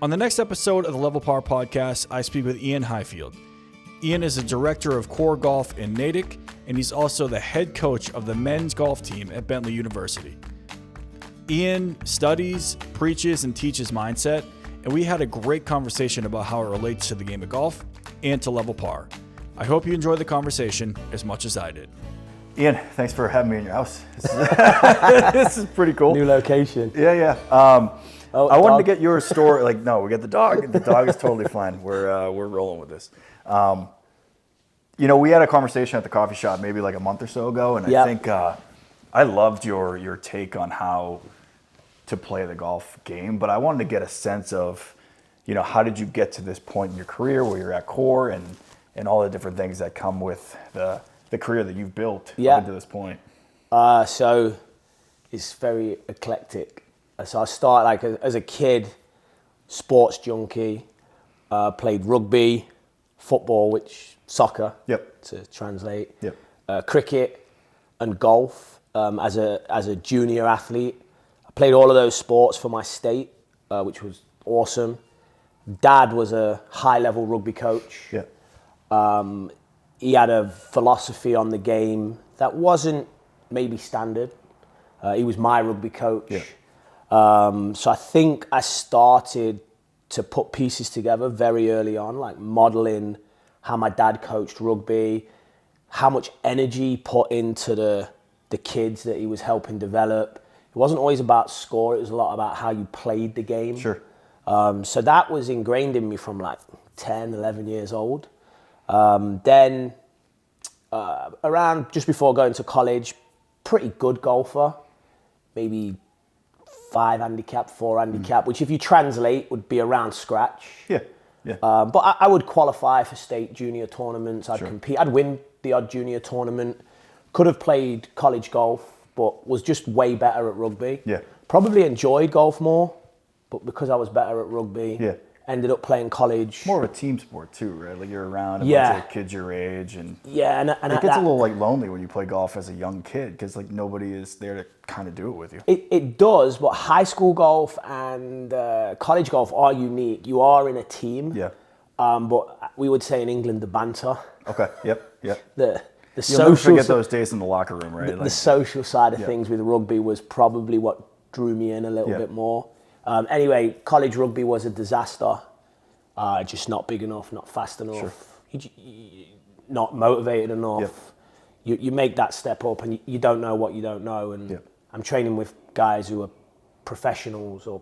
On the next episode of the Level Par podcast, I speak with Iain Highfield. Iain is a director of core golf in Natick, and he's also the head coach of the men's golf team at Bentley University. Iain studies, preaches, and teaches mindset, and we had a great conversation about how it relates to the game of golf and to Level Par. I hope you enjoyed the conversation as much as I did. Iain, thanks for having me in your house. This is pretty cool. New location. Yeah. I wanted to get your story. No, we got the dog. The dog is totally fine. We're rolling with this. We had a conversation at the coffee shop maybe like a month or so ago, and I think I loved your take on how to play the golf game. But I wanted to get a sense of, how did you get to this point in your career where you're at core and all the different things that come with the career that you've built up to this point. So it's very eclectic. So I started as a kid, sports junkie, played rugby, football, soccer to translate, cricket and golf as a junior athlete. I played all of those sports for my state, which was awesome. Dad was a high-level rugby coach. He had a philosophy on the game that wasn't maybe standard. He was my rugby coach. So I think I started to put pieces together very early on, like modeling how my dad coached rugby, how much energy put into the kids that he was helping develop. It wasn't always about score, it was a lot about how you played the game. Sure. So that was ingrained in me from 10, 11 years old. Then around just before going to college, pretty good golfer, maybe 5 handicap, 4 handicap, which if you translate would be around scratch. But I would qualify for state junior tournaments. I'd compete. I'd win the odd junior tournament. Could have played college golf, but was just way better at rugby. Probably enjoyed golf more, but because I was better at rugby, ended up playing college. More of a team sport too, right? Like you're around a bunch of kids your age, and and it gets a little lonely when you play golf as a young kid because nobody is there to kind of do it with you. It does, but high school golf and college golf are unique. You are in a team. But we would say in England the banter. Okay. Yep. The You'll social never forget those days in the locker room, right? The social side of things with rugby was probably what drew me in a little bit more. Anyway, college rugby was a disaster. Just not big enough, not fast enough, not motivated enough. You make that step up and you don't know what you don't know. And I'm training with guys who are professionals or,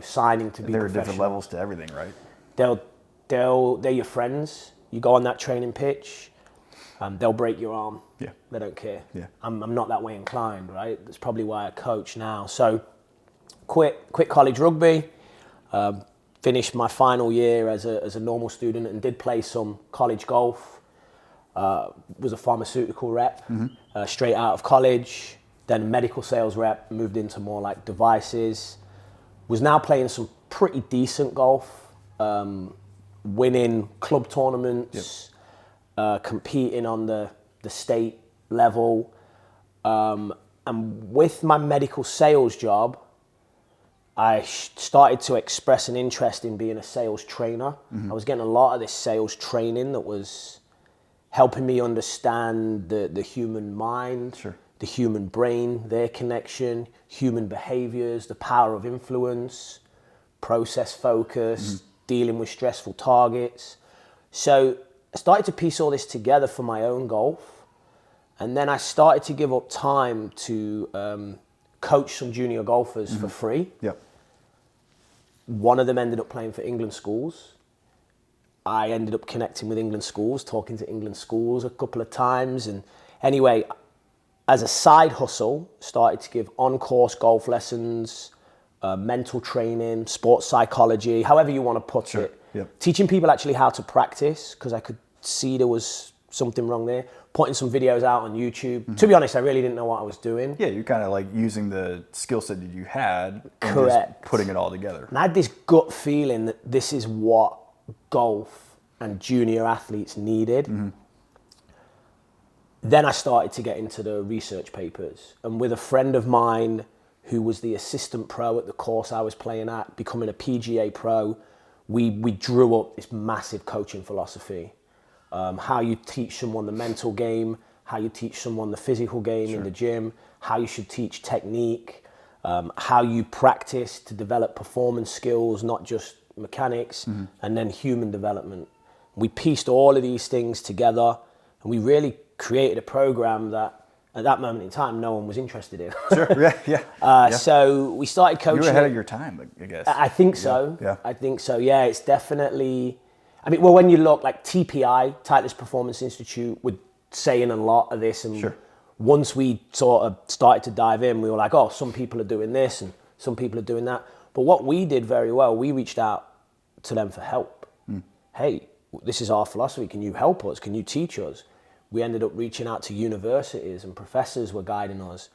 signing to be there are professional. Different levels to everything, right? They're your friends. You go on that training pitch, they'll break your arm. They don't care. I'm not that way inclined, right? That's probably why I coach now. So quit college rugby, finished my final year as a normal student and did play some college golf. Was a pharmaceutical rep straight out of college, then medical sales rep, moved into more devices. Was now playing some pretty decent golf, winning club tournaments, competing on the state level. And with my medical sales job, I started to express an interest in being a sales trainer. I was getting a lot of this sales training that was helping me understand the human mind, the human brain, their connection, human behaviors, the power of influence, process focus, dealing with stressful targets. So I started to piece all this together for my own golf. And then I started to give up time to coach some junior golfers for free. One of them ended up playing for England schools. I ended up connecting with England schools, talking to England schools a couple of times. And anyway, as a side hustle, started to give on-course golf lessons, mental training, sports psychology, however you want to put it. Teaching people actually how to practice, because I could see there was something wrong there. Putting some videos out on YouTube. To be honest, I really didn't know what I was doing. You're kind of using the skill set that you had and Correct. just putting it all together. And I had this gut feeling that this is what golf and junior athletes needed. Then I started to get into the research papers. And with a friend of mine who was the assistant pro at the course I was playing at, becoming a PGA pro, we drew up this massive coaching philosophy. How you teach someone the mental game, how you teach someone the physical game in the gym, how you should teach technique, how you practice to develop performance skills, not just mechanics, and then human development. We pieced all of these things together, and we really created a program that at that moment in time, no one was interested in. So we started coaching. You were ahead of your time, I guess. I think so. Yeah. I think so. Yeah, it's definitely. I mean, well, when you look like TPI, Titleist Performance Institute, were saying a lot of this, and once we sort of started to dive in, we were like, oh, some people are doing this and some people are doing that. But what we did very well, we reached out to them for help. Hey, this is our philosophy. Can you help us? Can you teach us? We ended up reaching out to universities, and professors were guiding us.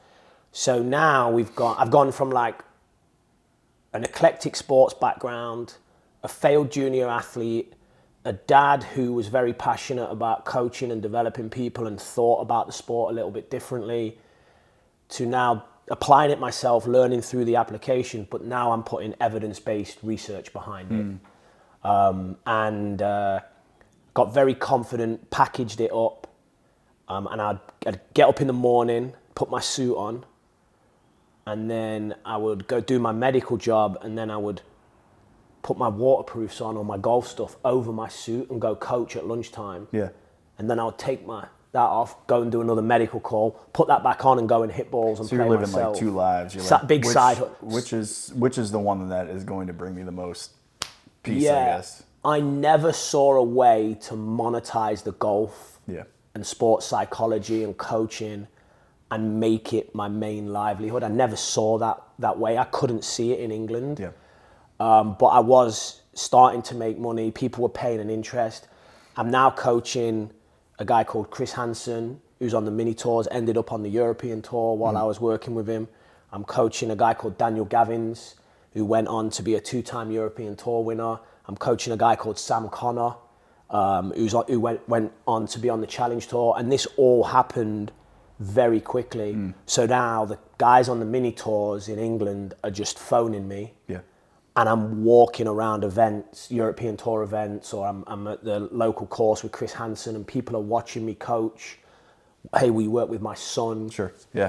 So now I've gone from like an eclectic sports background, a failed junior athlete, a dad who was very passionate about coaching and developing people and thought about the sport a little bit differently, to now applying it myself, learning through the application, but now I'm putting evidence-based research behind it. And got very confident, packaged it up. And I'd get up in the morning, put my suit on, and then I would go do my medical job, and then I would put my waterproofs on or my golf stuff over my suit and go coach at lunchtime. Yeah. And then I would take that off, go and do another medical call, put that back on and go and hit balls and play myself. So you're living like two lives. You're like, big side. Which is the one that is going to bring me the most peace, I guess? I never saw a way to monetize the golf. And sports psychology and coaching and make it my main livelihood. I never saw that way. I couldn't see it in England. But I was starting to make money. People were paying an interest. I'm now coaching a guy called Chris Hansen, who's on the mini tours, ended up on the European tour while I was working with him. I'm coaching a guy called Daniel Gavins, who went on to be a 2-time European tour winner. I'm coaching a guy called Sam Connor, who went on to be on the Challenge Tour, and this all happened very quickly. So now the guys on the mini tours in England are just phoning me, and I'm walking around events, European Tour events, or I'm at the local course with Chris Hansen, and people are watching me coach. Hey, we work with my son.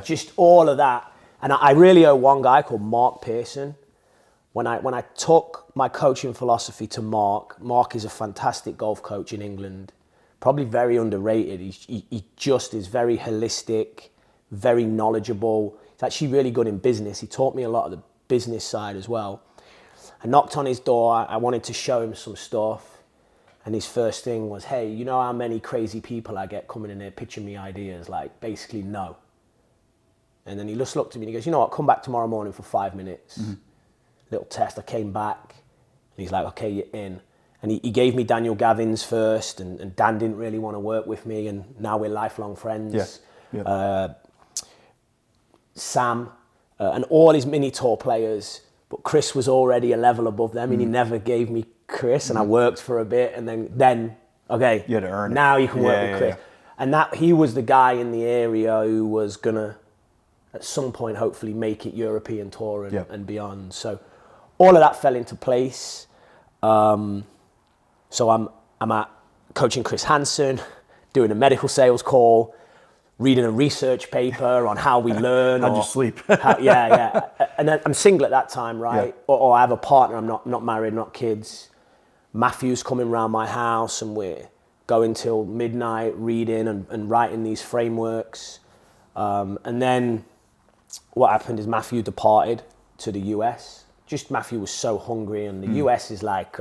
Just all of that, and I really owe one guy called Mark Pearson. When I took my coaching philosophy to Mark is a fantastic golf coach in England, probably very underrated. He just is very holistic, very knowledgeable. He's actually really good in business. He taught me a lot of the business side as well. I knocked on his door. I wanted to show him some stuff. And his first thing was, hey, you know how many crazy people I get coming in here pitching me ideas? Like, basically, no. And then he just looked at me and he goes, you know what, come back tomorrow morning for 5 minutes. Little test. I came back and he's like, okay, you're in. And he gave me Daniel Gavins first, and Dan didn't really want to work with me, and now we're lifelong friends. Sam and all his mini tour players, but Chris was already a level above them, and he never gave me Chris, and I worked for a bit, and then okay, you had to earn now it. You can work with Chris. And that he was the guy in the area who was gonna at some point hopefully make it European Tour and beyond. So all of that fell into place. So I'm at coaching Chris Hansen, doing a medical sales call, reading a research paper on how we learn. How'd you sleep? And then I'm single at that time, right? Or I have a partner. I'm not married, not kids. Matthew's coming round my house, and we're going till midnight reading and writing these frameworks. And then what happened is Matthew departed to the US. Just Matthew was so hungry, and the US is like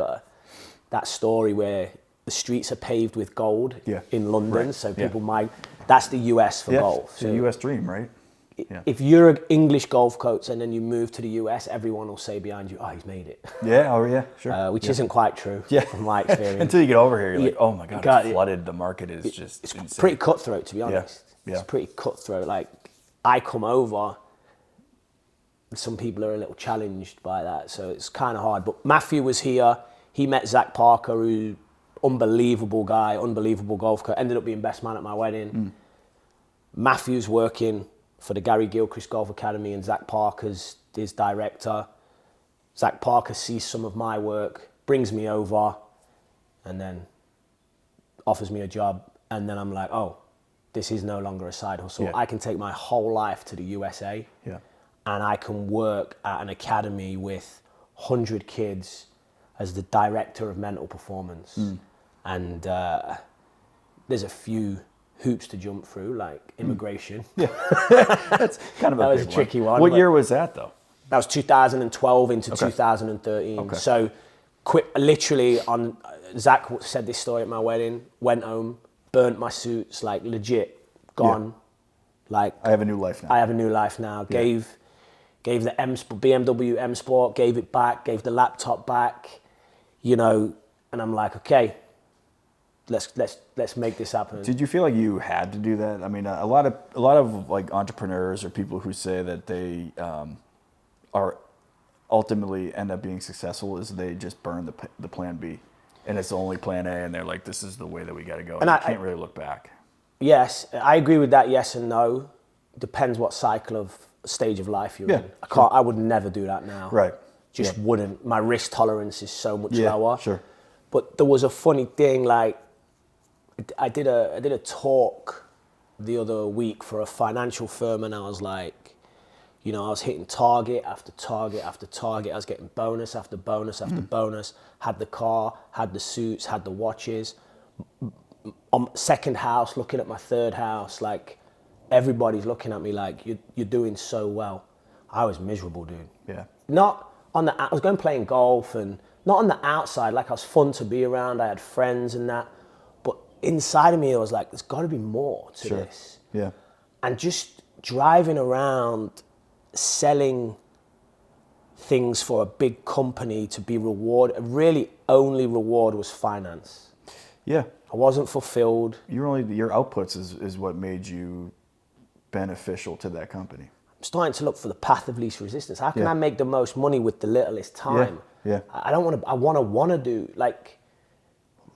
that story where the streets are paved with gold in London, so people that's the US for golf. It's the US dream, right? If you're an English golf coach and then you move to the US, everyone will say behind you, oh, he's made it. Which isn't quite true from my experience. Until you get over here, you're like, oh my God, it's flooded. The market is just it's insane. Pretty cutthroat, to be honest. It's pretty cutthroat. Like, I come over, some people are a little challenged by that, so it's kind of hard. But Matthew was here. He met Zach Parker, who unbelievable guy, unbelievable golf coach, ended up being best man at my wedding. Matthew's working for the Gary Gilchrist Golf Academy, and Zach Parker's his director. Zach Parker sees some of my work, brings me over, and then offers me a job. And then I'm like, oh, this is no longer a side hustle. Yeah. I can take my whole life to the USA, and I can work at an academy with 100 kids as the director of mental performance. And there's a few hoops to jump through, like immigration. That's kind of that was a tricky one. What year was that, though? That was 2012 into 2013. Okay. So, literally on, Zach said this story at my wedding, went home, burnt my suits, like legit gone. Like, I have a new life now. I have a new life now. Gave the BMW M Sport, gave it back, gave the laptop back, you know, and I'm like, okay, let's make this happen. Did you feel like you had to do that? I mean, a lot of like entrepreneurs or people who say that they are ultimately end up being successful is they just burn the plan B, and it's the only plan A, and they're like, this is the way that we got to go, and I can't really look back. Yes, I agree with that. Yes and no. Depends what stage of life you're in. I would never do that now. Right. Just wouldn't. My risk tolerance is so much lower. Sure. But there was a funny thing, like I did a talk the other week for a financial firm, and I was like, you know, I was hitting target after target after target. I was getting bonus after bonus after bonus. Had the car, had the suits, had the watches. Second house, looking at my third house, like everybody's looking at me like you're doing so well. I was miserable, dude. Yeah. Not on I was going playing golf, and not on the outside. Like, I was fun to be around. I had friends and that, but inside of me, I was like, there's got to be more to this. Yeah. And just driving around, selling things for a big company to be rewarded. Really, only reward was finance. Yeah. I wasn't fulfilled. Your outputs is what made you beneficial to that company. I'm starting to look for the path of least resistance. How can I make the most money with the littlest time? Yeah. I want to do, like,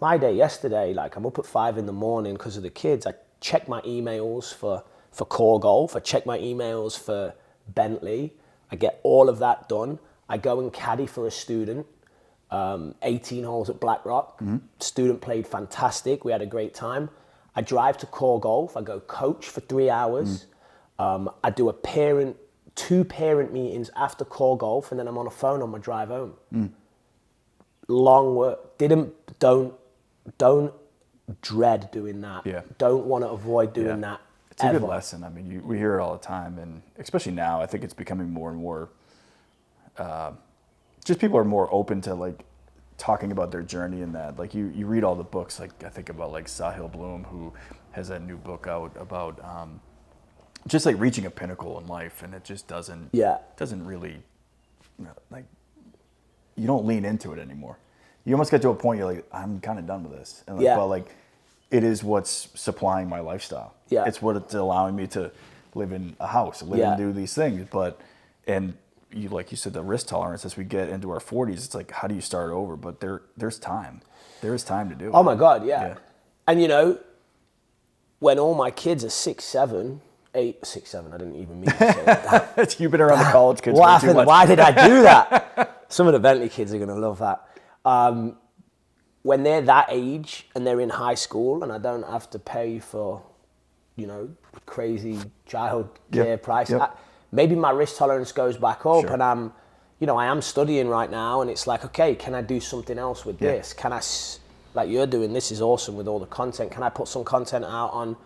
my day yesterday, like, I'm up at 5 a.m. because of the kids. I check my emails for Core Golf. I check my emails for Bentley. I get all of that done. I go and caddy for a student. 18 holes at BlackRock. Student played fantastic. We had a great time. I drive to Core Golf. I go coach for 3 hours. I do 2 parent meetings after Core Golf, and then I'm on a phone on my drive home. Long work. Don't dread doing that. Yeah. Don't want to avoid doing that. It's a good lesson. I mean, we hear it all the time, and especially now, I think it's becoming more and more. Just people are more open to like talking about their journey and that. Like you read all the books. Like I think about like Sahil Bloom, who has a new book out about just like reaching a pinnacle in life, and it just doesn't really, you know, like you don't lean into it anymore. You almost get to a point you're like, I'm kind of done with this, and like, but like it is what's supplying my lifestyle. Yeah, it's what it's allowing me to live in a house, live and do these things, and you, like you said, the risk tolerance as we get into our 40s, it's like, how do you start over? But there's time. There is time to do it. Oh my God, yeah. And you know, when all my kids are 6, 7, 8, 6, 7, I didn't even mean to say that. You've been around the college kids what for too much. Why did I do that? Some of the Bentley kids are going to love that. When they're that age and they're in high school and I don't have to pay for, you know, crazy child care price, maybe my risk tolerance goes back up, and I'm, you know, I am studying right now, and it's like, okay, can I do something else with this? Can I, like you're doing, this is awesome with all the content. Can I put some content out on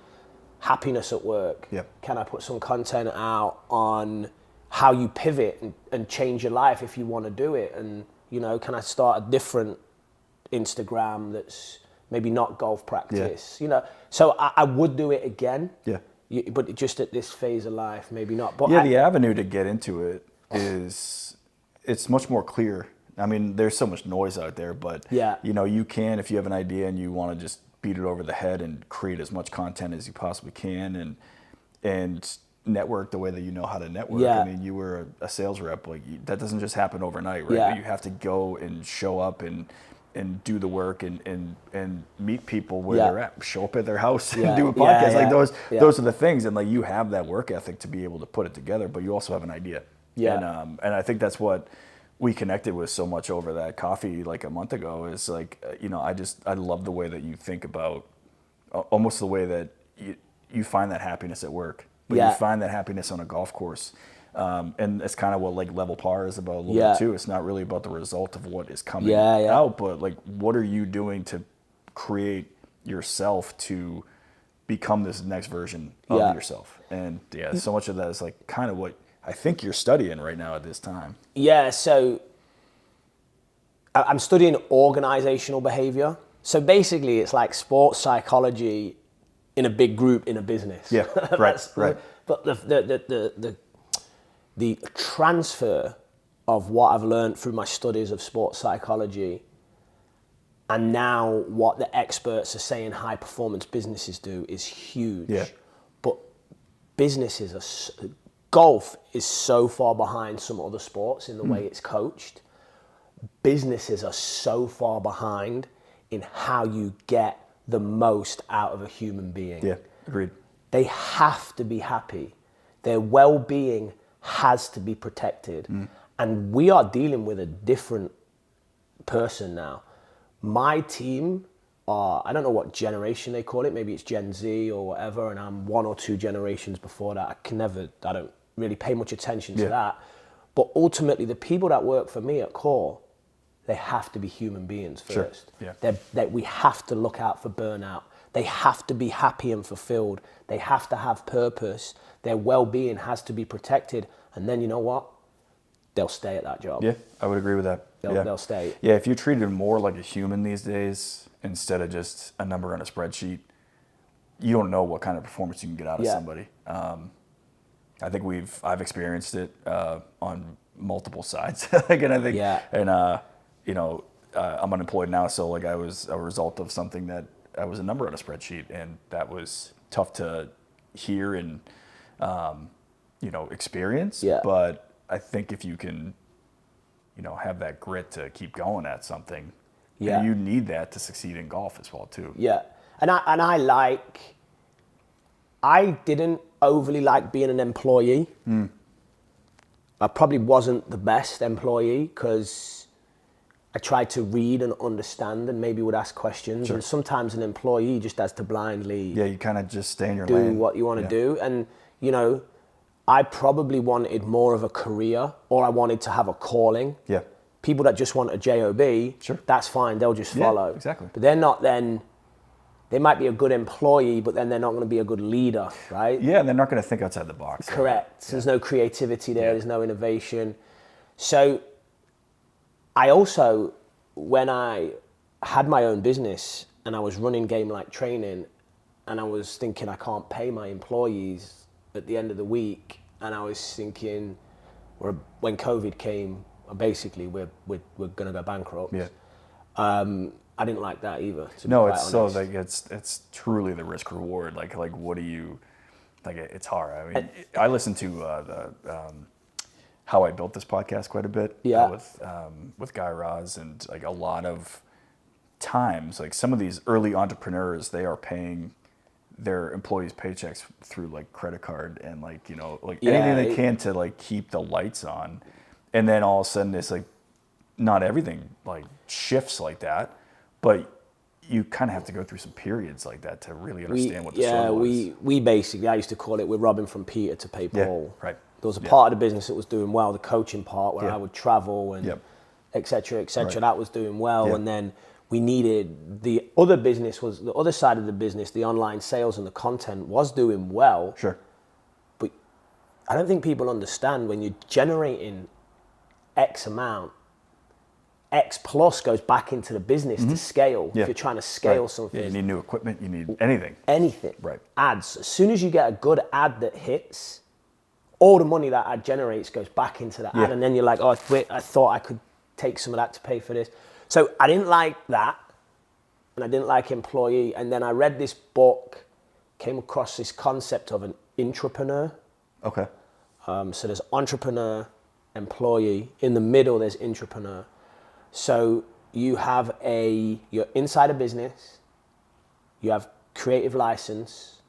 happiness at work? Can I put some content out on how you pivot and change your life if you want to do it? And, you know, can I start a different Instagram that's maybe not golf practice? You know, so I would do it again. But just at this phase of life, maybe not. But the avenue to get into it it's much more clear. I mean, there's so much noise out there, but you know, you can, if you have an idea and you want to just beat it over the head and create as much content as you possibly can, and network the way that you know how to network. I mean, you were a sales rep. Like that doesn't just happen overnight, right? You have to go and show up and and do the work and meet people where they're at, show up at their house and do a podcast. Those are the things. And like, you have that work ethic to be able to put it together, but you also have an idea. Yeah. And I think that's what we connected with so much over that coffee like a month ago is like, I love the way that you think about almost the way that you find that happiness at work, but you find that happiness on a golf course. And it's kind of what like level par is about a little bit too. It's not really about the result of what is coming out, but like, what are you doing to create yourself to become this next version of yourself? And so much of that is like kind of what I think you're studying right now at this time. Yeah. So I'm studying organizational behavior. So basically it's like sports psychology in a big group in a business. Yeah. Right. But the transfer of what I've learned through my studies of sports psychology and now what the experts are saying high performance businesses do is huge. Yeah. But golf is so far behind some other sports in the way it's coached. Businesses are so far behind in how you get the most out of a human being. Yeah, agreed. They have to be happy. Their well-being has to be protected. And we are dealing with a different person now. My team are, I don't know what generation they call it, maybe it's Gen Z or whatever, and I'm 1 or 2 generations before that. I don't really pay much attention to that. But ultimately, the people that work for me at KOHR, they have to be human beings first. Sure. Yeah. We have to look out for burnout. They have to be happy and fulfilled. They have to have purpose. Their well-being has to be protected. And then you know what? They'll stay at that job. Yeah, I would agree with that. They'll stay. Yeah, if you treat it more like a human these days instead of just a number on a spreadsheet, you don't know what kind of performance you can get out of somebody. I think I've experienced it on multiple sides. I'm unemployed now, so like I was a result of something that I was a number on a spreadsheet, and that was tough to hear and experience. Yeah. But I think if you can, have that grit to keep going at something, and you need that to succeed in golf as well too. Yeah, and I didn't overly like being an employee. I probably wasn't the best employee because I tried to read and understand and maybe would ask questions. Sure. And sometimes an employee just has to blindly you kind of just stay in your lane. Do what you want to do. And, I probably wanted more of a career, or I wanted to have a calling. Yeah. People that just want a job, that's fine. They'll just follow. Yeah, exactly. But they're not then... They might be a good employee, but then they're not going to be a good leader, right? Yeah, and they're not going to think outside the box. Correct. So there's no creativity there. There's no innovation. So I also, when I had my own business and I was running Game Like Training, and I was thinking I can't pay my employees at the end of the week, and I was thinking, when COVID came, basically we're going to go bankrupt. Yeah. I didn't like that either. No, it's honest. So like it's truly the risk reward. Like what do you like? It's hard. I mean, I listen to the How I Built This podcast quite a bit. Yeah. With Guy Raz, and like a lot of times, like some of these early entrepreneurs, they are paying their employees' paychecks through like credit card and anything they can to like keep the lights on, and then all of a sudden it's like not everything like shifts like that. But you kind of have to go through some periods like that to really understand what the struggle is. Yeah, we basically, I used to call it, we're robbing from Peter to pay Paul. Yeah, right. There was a part of the business that was doing well, the coaching part, where I would travel and et cetera, that was doing well. And then we needed, the other side of the business, the online sales and the content was doing well. Sure. But I don't think people understand when you're generating X amount, X plus goes back into the business to scale. Yeah. If you're trying to scale something. Yeah, you need new equipment, you need anything. Anything. Right. Ads. As soon as you get a good ad that hits, all the money that ad generates goes back into the ad. And then you're like, oh, wait, I thought I could take some of that to pay for this. So I didn't like that. And I didn't like employee. And then I read this book, came across this concept of an intrapreneur. Okay. So there's entrepreneur, employee. In the middle, there's intrapreneur. So you're inside a business, you have creative license,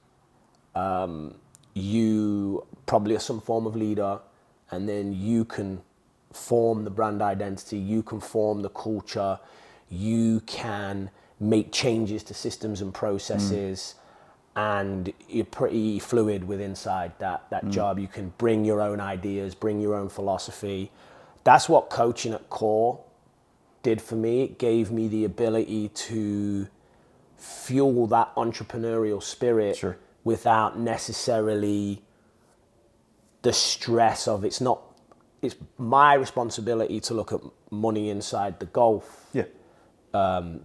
you probably are some form of leader, and then you can form the brand identity, you can form the culture, you can make changes to systems and processes, and you're pretty fluid with inside that job. You can bring your own ideas, bring your own philosophy. That's what coaching at KOHR did for me. It gave me the ability to fuel that entrepreneurial spirit without necessarily the stress of it's my responsibility to look at money inside the golf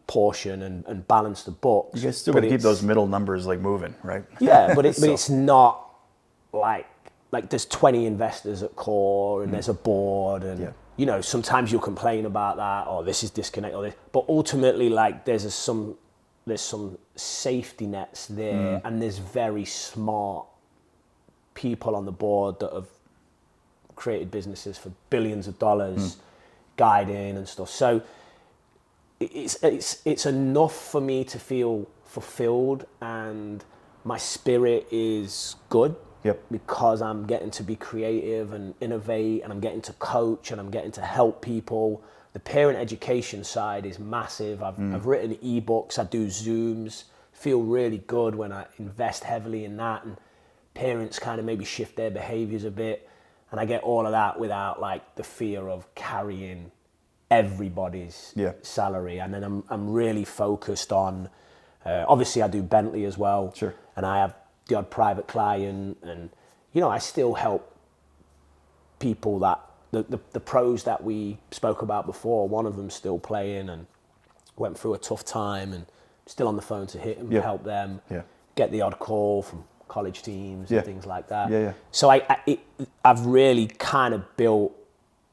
portion and balance the books. You guys still got to keep those middle numbers like moving, right? Yeah, but it's not like there's 20 investors at KOHR and there's a board and you know, sometimes you'll complain about that or this is disconnect or this, but ultimately like there's some safety nets there and there's very smart people on the board that have created businesses for billions of dollars, guiding and stuff. So it's enough for me to feel fulfilled and my spirit is good because I'm getting to be creative and innovate and I'm getting to coach and I'm getting to help people. The parent education side is massive. I've written ebooks, I do Zooms, feel really good when I invest heavily in that and parents kind of maybe shift their behaviors a bit. And I get all of that without like the fear of carrying everybody's salary. And then I'm really focused on, obviously I do Bentley as well. Sure. And I have the odd private client and, you know, I still help people that, the pros that we spoke about before, one of them's still playing and went through a tough time and still on the phone to hit them, help them, get the odd call from college teams and things like that. So I've really kind of built,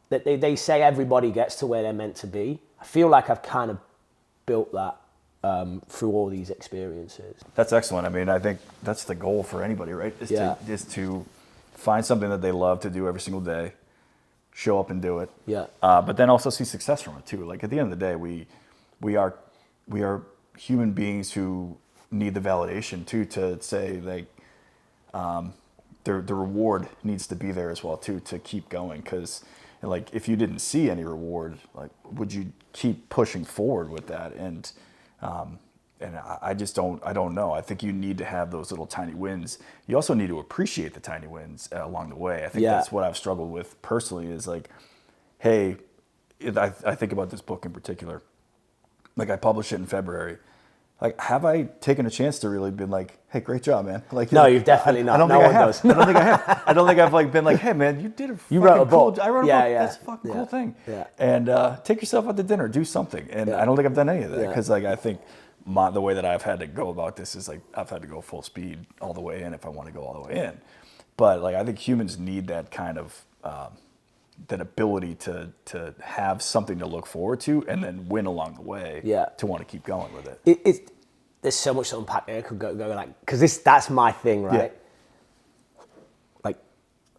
that they say everybody gets to where they're meant to be. I feel like I've kind of built that through all these experiences. That's excellent. I mean, I think that's the goal for anybody, right? Is to find something that they love to do every single day, show up and do it. But then also see success from it too. Like at the end of the day, we are human beings who need the validation too, to say like, the reward needs to be there as well too, to keep going. Cause like, if you didn't see any reward, like, would you keep pushing forward with that? And I just I don't know. I think you need to have those little tiny wins. You also need to appreciate the tiny wins along the way. I think that's what I've struggled with personally is like, hey, I think about this book in particular. Like I published it in February. Like, have I taken a chance to really been like, hey, great job, man? Like, no, you've definitely not. I don't think I have. I don't think I have. I don't think I've like been like, hey, man, you did a fucking wrote a book. I wrote a book. That's a fucking cool thing. And take yourself out to dinner, do something. And I don't think I've done any of that because like I think the way that I've had to go about this is like I've had to go full speed all the way in if I want to go all the way in. But like I think humans need that kind of that ability to have something to look forward to and then win along the way to want to keep going with it. There's so much to unpack there. Could go like, because that's my thing, right? Like,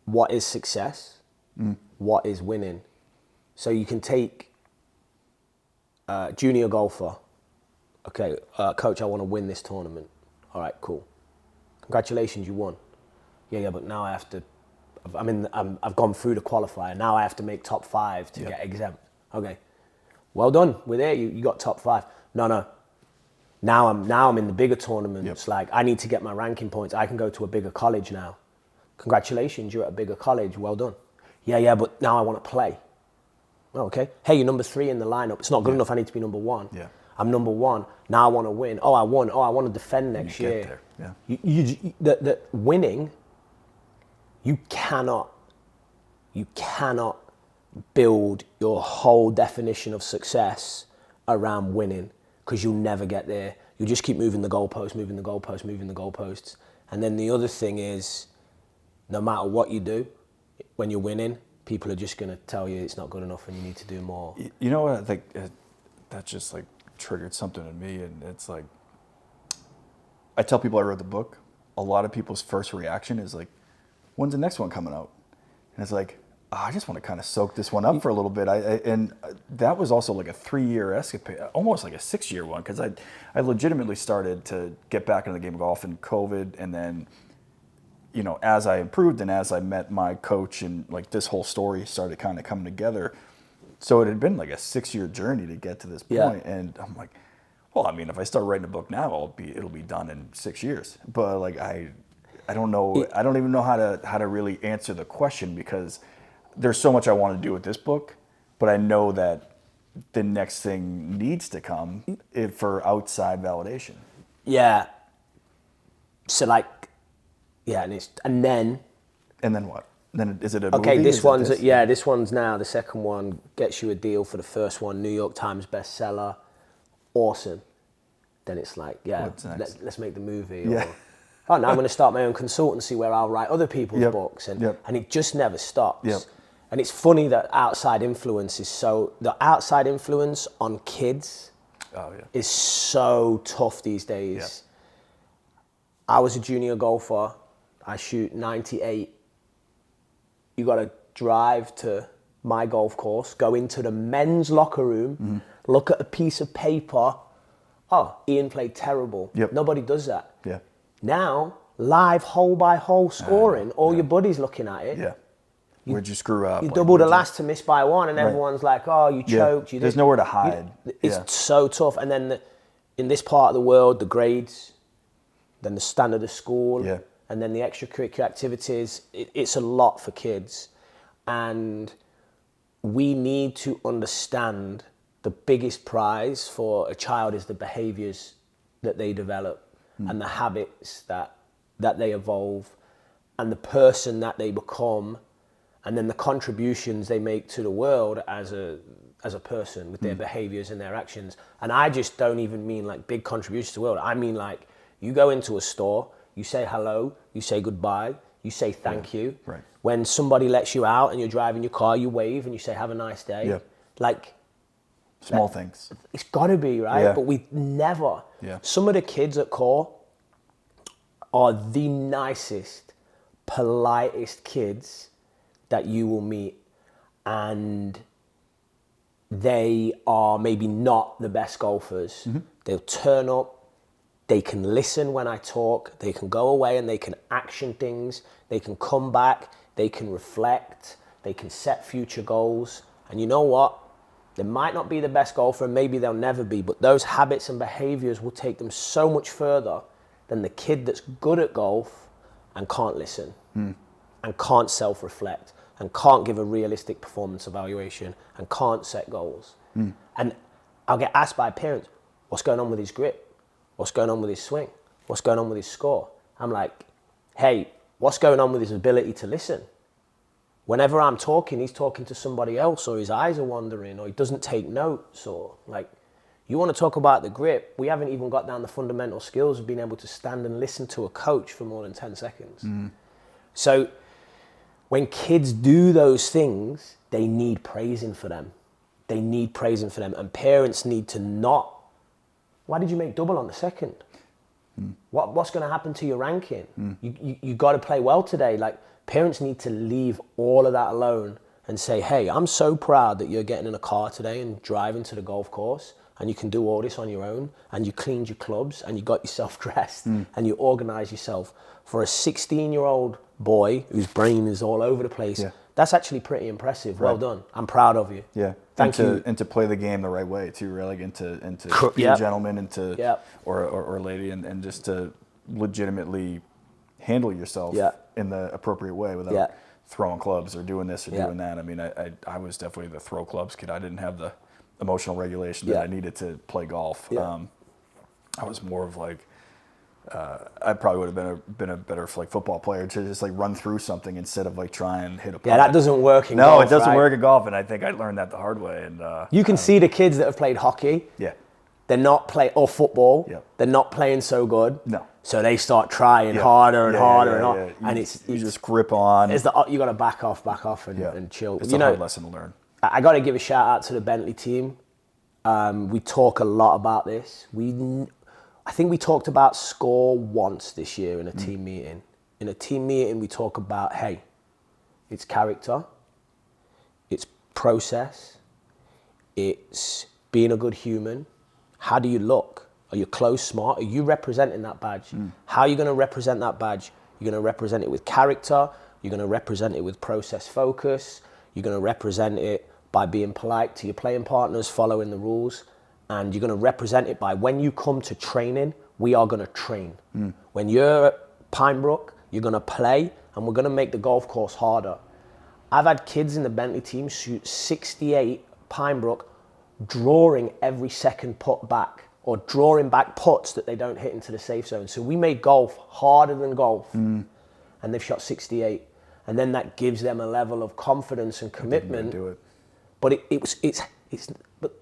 what is success? What is winning? So you can take junior golfer. Okay, coach, I want to win this tournament. All right, cool. Congratulations, you won. Yeah, but now I have to. I've gone through the qualifier. Now I have to make top 5 to get exempt. Okay, well done. We're there. You got top 5. No. Now I'm in the bigger tournaments. Like I need to get my ranking points. I can go to a bigger college now. Congratulations, you're at a bigger college. Well done. Yeah, but now I want to play. Oh, okay. Hey, you're number 3 in the lineup. It's not good enough. I need to be number 1. I'm number 1. Now I want to win. Oh, I won. Oh, I want to defend next year. There. The winning. You cannot build your whole definition of success around winning because you'll never get there. You'll just keep moving the goalposts. And then the other thing is, no matter what you do, when you're winning, people are just going to tell you it's not good enough and you need to do more. You know what? I think that just like triggered something in me. And it's like, I tell people I wrote the book. A lot of people's first reaction is like, when's the next one coming out? And it's like, I just want to kind of soak this one up for a little bit. And that was also like a 3-year escapade, almost like a 6-year one, because I legitimately started to get back into the game of golf in COVID, and then, you know, as I improved and as I met my coach, and like this whole story started kind of coming together. So it had been like a 6-year journey to get to this point, and I'm like, well, I mean, if I start writing a book now, it'll be done in 6 years. But like I don't know, I don't even know how to really answer the question, because there's so much I want to do with this book, but I know that the next thing needs to come for outside validation. Yeah. So like, yeah, and then what? Then is it a okay? movie? This one's now the second one. Gets you a deal for the first one. New York Times bestseller. Awesome. Then it's like, yeah, let's make the movie. Yeah. Or, now I'm going to start my own consultancy where I'll write other people's books, and it just never stops. Yep. And it's funny that outside influence the outside influence on kids is so tough these days. Yeah. I was a junior golfer. I shoot 98. You got to drive to my golf course, go into the men's locker room, look at a piece of paper. Oh, Iain played terrible. Yep. Nobody does that. Yeah. Now, live hole by hole scoring, all your buddies looking at it. Yeah. Where'd you screw up? You doubled the last to miss by one, and everyone's like, oh, you choked. There's nowhere to hide. It's so tough. And then in this part of the world, the grades, then the standard of school, and then the extracurricular activities, it's a lot for kids. And we need to understand the biggest prize for a child is the behaviors that they develop and the habits that they evolve and the person that they become, and then the contributions they make to the world as a person with their behaviors and their actions. And I just don't even mean like big contributions to the world. I mean like you go into a store, you say hello, you say goodbye, you say thank you. Right. When somebody lets you out and you're driving your car, you wave and you say have a nice day. Yeah. Like small things. It's got to be, right? Yeah. But we never. Yeah. Some of the kids at KOHR are the nicest, politest kids that you will meet, and they are maybe not the best golfers. They'll turn up, they can listen when I talk, they can go away and they can action things, they can come back, they can reflect, they can set future goals. And you know what? They might not be the best golfer, and maybe they'll never be, but those habits and behaviors will take them so much further than the kid that's good at golf and can't listen and can't self-reflect and can't give a realistic performance evaluation and can't set goals. And I'll get asked by parents, what's going on with his grip? What's going on with his swing? What's going on with his score? I'm like, hey, what's going on with his ability to listen? Whenever I'm talking, he's talking to somebody else, or his eyes are wandering, or he doesn't take notes, or like, you want to talk about the grip, we haven't even got down the fundamental skills of being able to stand and listen to a coach for more than 10 seconds. So when kids do those things, they need praising for them. They need praising for them. And parents need to not, why did you make double on the second? What's going to happen to your ranking? You got to play well today. Like, parents need to leave all of that alone and say, hey, I'm so proud that you're getting in a car today and driving to the golf course, and you can do all this on your own, and you cleaned your clubs, and you got yourself dressed, and you organize yourself. For a 16-year-old boy whose brain is all over the place, that's actually pretty impressive. Well done. I'm proud of you. Yeah. Thank you. And to play the game the right way too, really, and to be a gentleman, and to or lady, and just to legitimately handle yourself in the appropriate way without throwing clubs or doing this or doing that. I mean, I was definitely the throw clubs kid. I didn't have the emotional regulation that I needed to play golf. I was more of like, I probably would have been a better like football player to just like run through something instead of like try and hit a putt. Yeah, that doesn't work in golf. No, it doesn't work in golf, and I think I learned that the hard way. And you can see the kids that have played hockey. Yeah. They're not or football. Yep. They're not playing so good. No. So they start trying harder and harder and harder. And you just grip on. You got to back off and chill. It's a hard lesson to learn. I got to give a shout out to the Bentley team. We talk a lot about this. I think we talked about score once this year in a team meeting. In a team meeting, we talk about, hey, it's character, process. It's being a good human. How do you look? Are your clothes smart? Are you representing that badge? How are you going to represent that badge? You're going to represent it with character. You're going to represent it with process focus. You're going to represent it by being polite to your playing partners, following the rules. And you're going to represent it by when you come to training, we are going to train. When you're at Pinebrook, you're going to play, and we're going to make the golf course harder. I've had kids in the Bentley team shoot 68 Pinebrook, drawing every second putt back, or drawing back putts that they don't hit into the safe zone. So we made golf harder than golf, and they've shot 68. And then that gives them a level of confidence and commitment. Do it. But but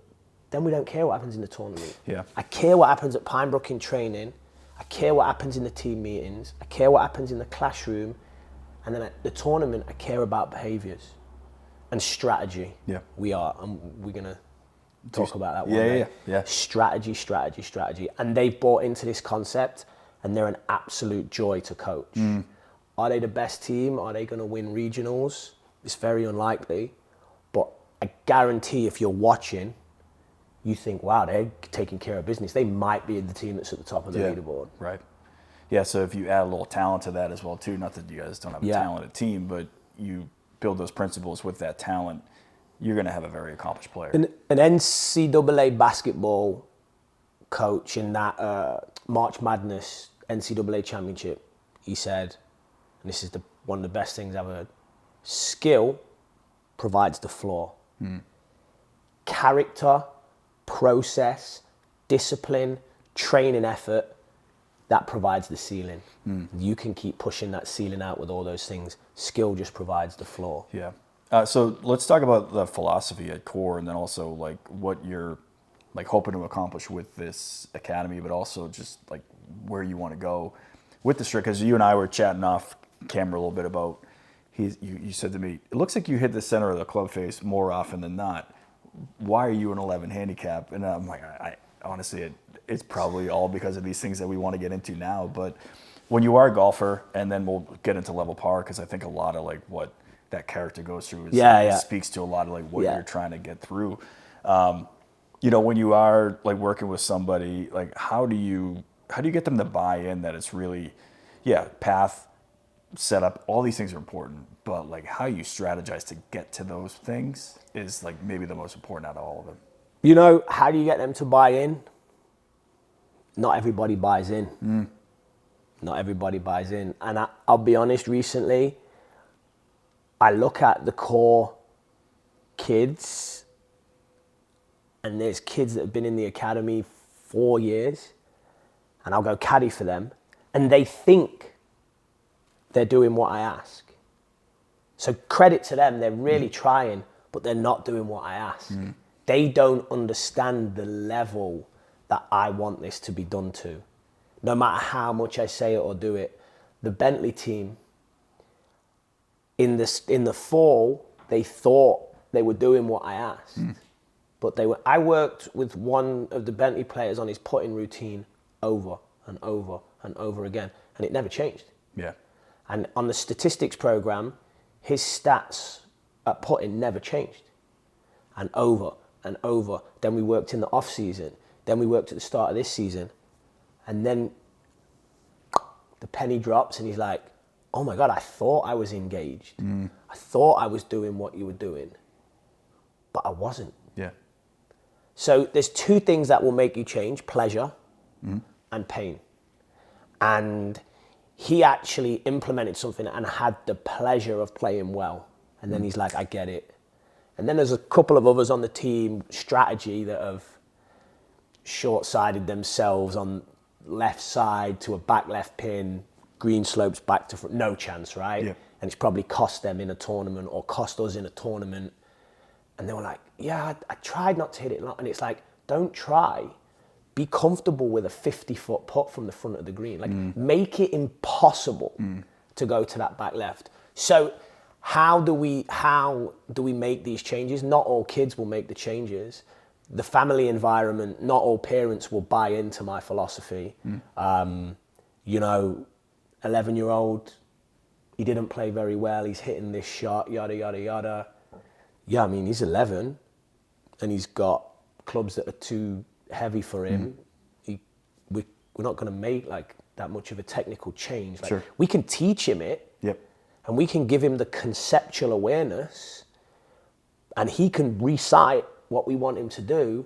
then we don't care what happens in the tournament. Yeah. I care what happens at Pinebrook in training. I care what happens in the team meetings. I care what happens in the classroom. And then at the tournament, I care about behaviors and strategy. Yeah. We are, and we're going to talk about that one day. Yeah. Strategy. And they've bought into this concept, and they're an absolute joy to coach. Are they the best team? Are they going to win regionals? It's very unlikely. But I guarantee if you're watching, you think, wow, they're taking care of business. They might be the team that's at the top of the leaderboard. Right. Yeah, so if you add a little talent to that as well, too, not that you guys don't have a talented team, but you build those principles with that talent, you're going to have a very accomplished player. An NCAA basketball coach in that March Madness NCAA championship, he said, and this is one of the best things I've heard, skill provides the floor. Character, process, discipline, training effort, that provides the ceiling. You can keep pushing that ceiling out with all those things. Skill just provides the floor. Yeah. So let's talk about the philosophy at KOHR, and then also like what you're like hoping to accomplish with this academy, but also just like where you want to go with the strict. Because you and I were chatting off camera a little bit about, you said to me, it looks like you hit the center of the club face more often than not. Why are you an 11 handicap? And I'm like, I honestly, it's probably all because of these things that we want to get into now. But when you are a golfer, and then we'll get into level par, because I think a lot of like what that character goes through is, speaks to a lot of like what you're trying to get through. When you are like working with somebody, like how do you get them to buy in that it's really, path, setup, all these things are important, but like how you strategize to get to those things is like maybe the most important out of all of them. How do you get them to buy in? Not everybody buys in. Not everybody buys in. And I'll be honest, recently, I look at the core kids, and there's kids that have been in the academy 4 years, and I'll go caddy for them, and they think they're doing what I ask. So credit to them, they're really trying, but they're not doing what I ask. They don't understand the level that I want this to be done to. No matter how much I say it or do it. The Bentley team, in the fall, they thought they were doing what I asked. But I worked with one of the Bentley players on his putting routine over and over and over again, and it never changed. Yeah. And on the statistics program, his stats at putting never changed. And over and over. Then we worked in the off season. Then we worked at the start of this season. And then the penny drops and he's like, oh my God, I thought I was engaged. I thought I was doing what you were doing, but I wasn't. Yeah. So there's two things that will make you change: pleasure and pain. And he actually implemented something and had the pleasure of playing well. And then he's like, I get it. And then there's a couple of others on the team, strategy, that have short-sided themselves on left side to a back left pin, green slopes back to front, no chance, right? Yeah. And it's probably cost them in a tournament or cost us in a tournament. And they were like, I tried not to hit it. And it's like, don't try. Be comfortable with a 50-foot putt from the front of the green. Like, make it impossible to go to that back left. So how do we make these changes? Not all kids will make the changes. The family environment, not all parents will buy into my philosophy. 11-year-old, he didn't play very well, he's hitting this shot, yada, yada, yada. Yeah, I mean, he's 11 and he's got clubs that are too heavy for him. We're not going to make like that much of a technical change. Like, sure. We can teach him it. Yep. And we can give him the conceptual awareness and he can recite what we want him to do,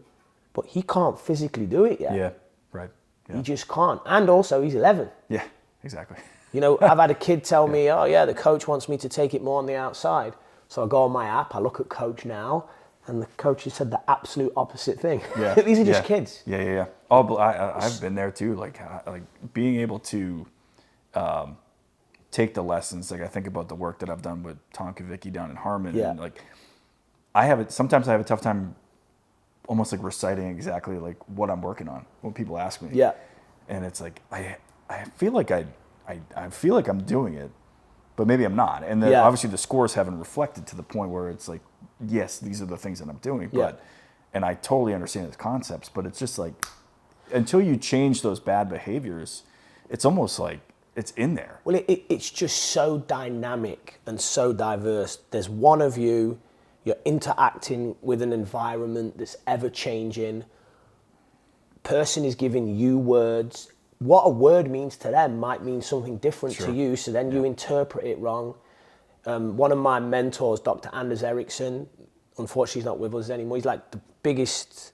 but he can't physically do it yet. Yeah, right. Yeah. He just can't. And also he's 11. Yeah, exactly. You know, I've had a kid tell me, oh yeah, the coach wants me to take it more on the outside. So I go on my app, I look at Coach Now, and the coach has said the absolute opposite thing. Yeah. These are just kids. Yeah. Oh, but I've been there too. Like being able to take the lessons. Like I think about the work that I've done with Tom Kavicki down in Harmon. Yeah. And like sometimes I have a tough time almost like reciting exactly like what I'm working on when people ask me. Yeah. And it's like I feel like I feel like I'm doing it, but maybe I'm not. And then obviously the scores haven't reflected to the point where it's like, yes, these are the things that I'm doing. But and I totally understand the concepts, but it's just like until you change those bad behaviors, it's almost like it's in there. Well, it's just so dynamic and so diverse. There's one of you, you're interacting with an environment that's ever changing. Person is giving you words. What a word means to them might mean something different to you, so then you interpret it wrong. One of my mentors, Dr. Anders Ericsson, unfortunately he's not with us anymore. He's like the biggest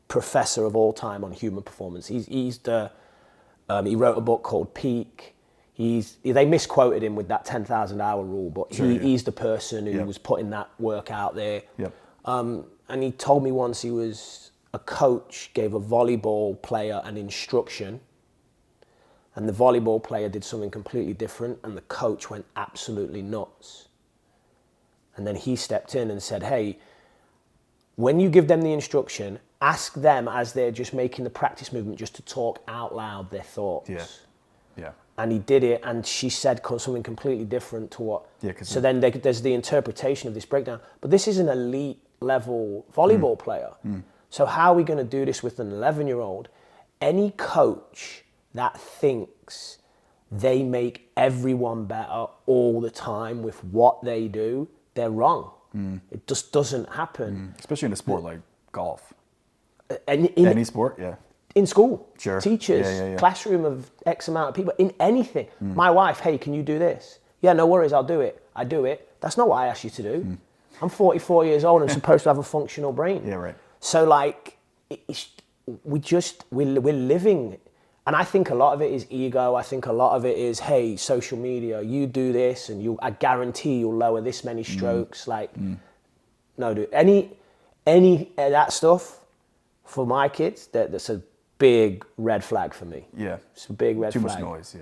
professor of all time on human performance. He wrote a book called Peak. They misquoted him with that 10,000 hour rule, but he's the person who was putting that work out there. Yep. And he told me once he was a coach, gave a volleyball player an instruction, and the volleyball player did something completely different, and the coach went absolutely nuts. And then he stepped in and said, hey, when you give them the instruction, ask them as they're just making the practice movement just to talk out loud their thoughts. Yeah. And he did it, and she said something completely different to what... So then there's the interpretation of this breakdown. But this is an elite level volleyball player. So how are we going to do this with an 11-year-old? Any coach that thinks they make everyone better all the time with what they do, they're wrong. It just doesn't happen. Especially in a sport like golf. Any sport, yeah. In school, sure. Teachers, classroom of X amount of people, in anything. My wife, hey, can you do this? Yeah, no worries, I'll do it. I do it. That's not what I asked you to do. I'm 44 years old and supposed to have a functional brain. Yeah, right. So like, we're living, and I think a lot of it is ego. I think a lot of it is, hey, social media, you do this and I guarantee you'll lower this many strokes. No, dude, any of that stuff for my kids, that's a big red flag for me. Yeah. It's a big red flag. Too much noise,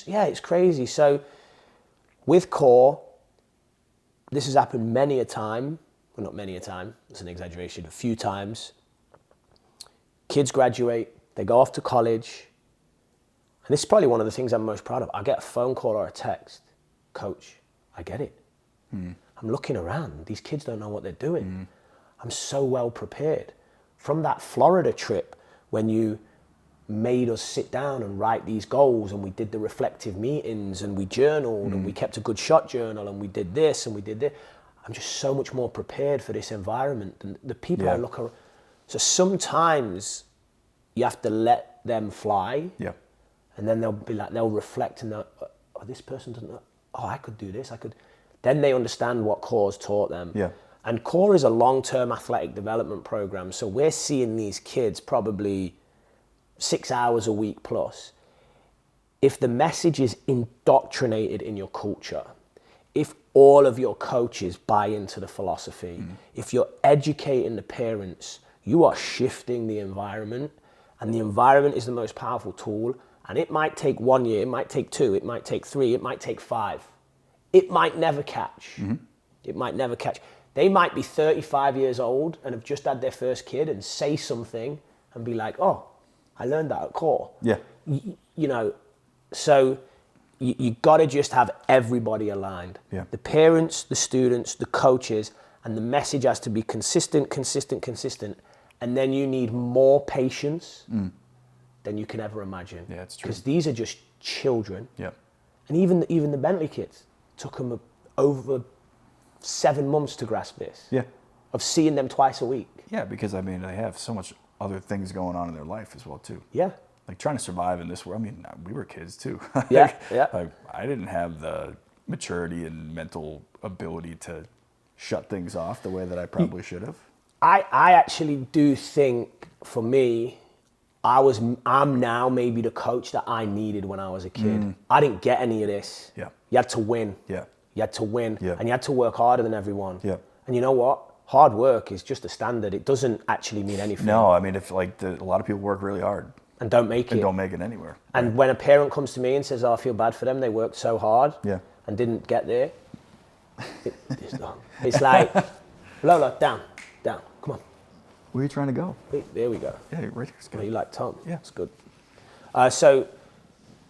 yeah. It's crazy. So with core, this has happened many a time. Well, not many a time, it's an exaggeration, a few times. Kids graduate, they go off to college, and this is probably one of the things I'm most proud of. I get a phone call or a text, Coach, I get it. I'm looking around, these kids don't know what they're doing. I'm so well prepared. From that Florida trip, when you made us sit down and write these goals, and we did the reflective meetings, and we journaled, and we kept a good shot journal, and we did this, and we did this. I'm just so much more prepared for this environment than the people I look around. So sometimes you have to let them fly, and then they'll reflect, and this person doesn't know, I could do this, I could. Then they understand what CORE's taught them. And CORE is a long-term athletic development program, so we're seeing these kids probably 6 hours a week plus. If the message is indoctrinated in your culture, if all of your coaches buy into the philosophy, if you're educating the parents, you are shifting the environment, and the environment is the most powerful tool, and it might take 1 year, it might take 2, it might take 3, it might take 5. It might never catch. It might never catch. They might be 35 years old and have just had their first kid and say something and be like, oh, I learned that at CORE. So you got to just have everybody aligned. The parents, the students, the coaches, and the message has to be consistent. And then you need more patience than you can ever imagine. Yeah, it's true. Because these are just children. And even the Bentley kids took them over 7 months to grasp this. of seeing them twice a week. Yeah, because I mean, they have so much other things going on in their life as well too. Yeah. Like trying to survive in this world. I mean, we were kids too. Yeah, yeah. Like I didn't have the maturity and mental ability to shut things off the way that I probably should have. I actually do think, for me, I'm now maybe the coach that I needed when I was a kid. I didn't get any of this. Yeah. You had to win. Yeah. You had to win. Yeah. And you had to work harder than everyone. Yeah. And you know what? Hard work is just a standard. It doesn't actually mean anything. No, I mean, if like a lot of people work really hard and don't make and it. don't make it anywhere. And when a parent comes to me and says, "Oh, I feel bad for them, they worked so hard and didn't get there," it's like, Lola, down, come on. Where are you trying to go? There we go. Yeah, right here's good. Oh, you like Tom? Yeah, it's good.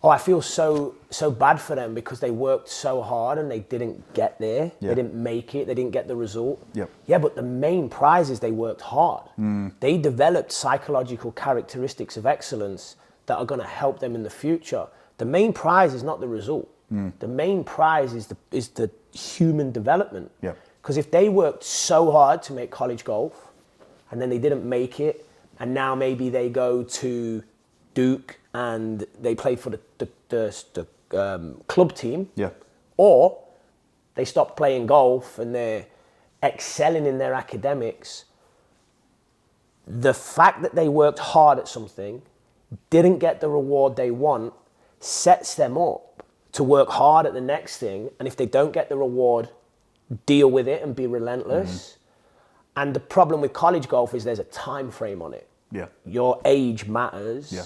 I feel so bad for them because they worked so hard and they didn't get there. Yeah. They didn't make it. They didn't get the result. Yep. Yeah, but the main prize is they worked hard. They developed psychological characteristics of excellence that are going to help them in the future. The main prize is not the result. The main prize is the human development. Yeah. Because if they worked so hard to make college golf and then they didn't make it, and now maybe they go to Duke and they play for the club team, Yeah. or they stop playing golf and they're excelling in their academics, the fact that they worked hard at something, didn't get the reward they want, sets them up to work hard at the next thing, and if they don't get the reward, deal with it and be relentless. And the problem with college golf is there's a time frame on it. Yeah. Your age matters. Yeah.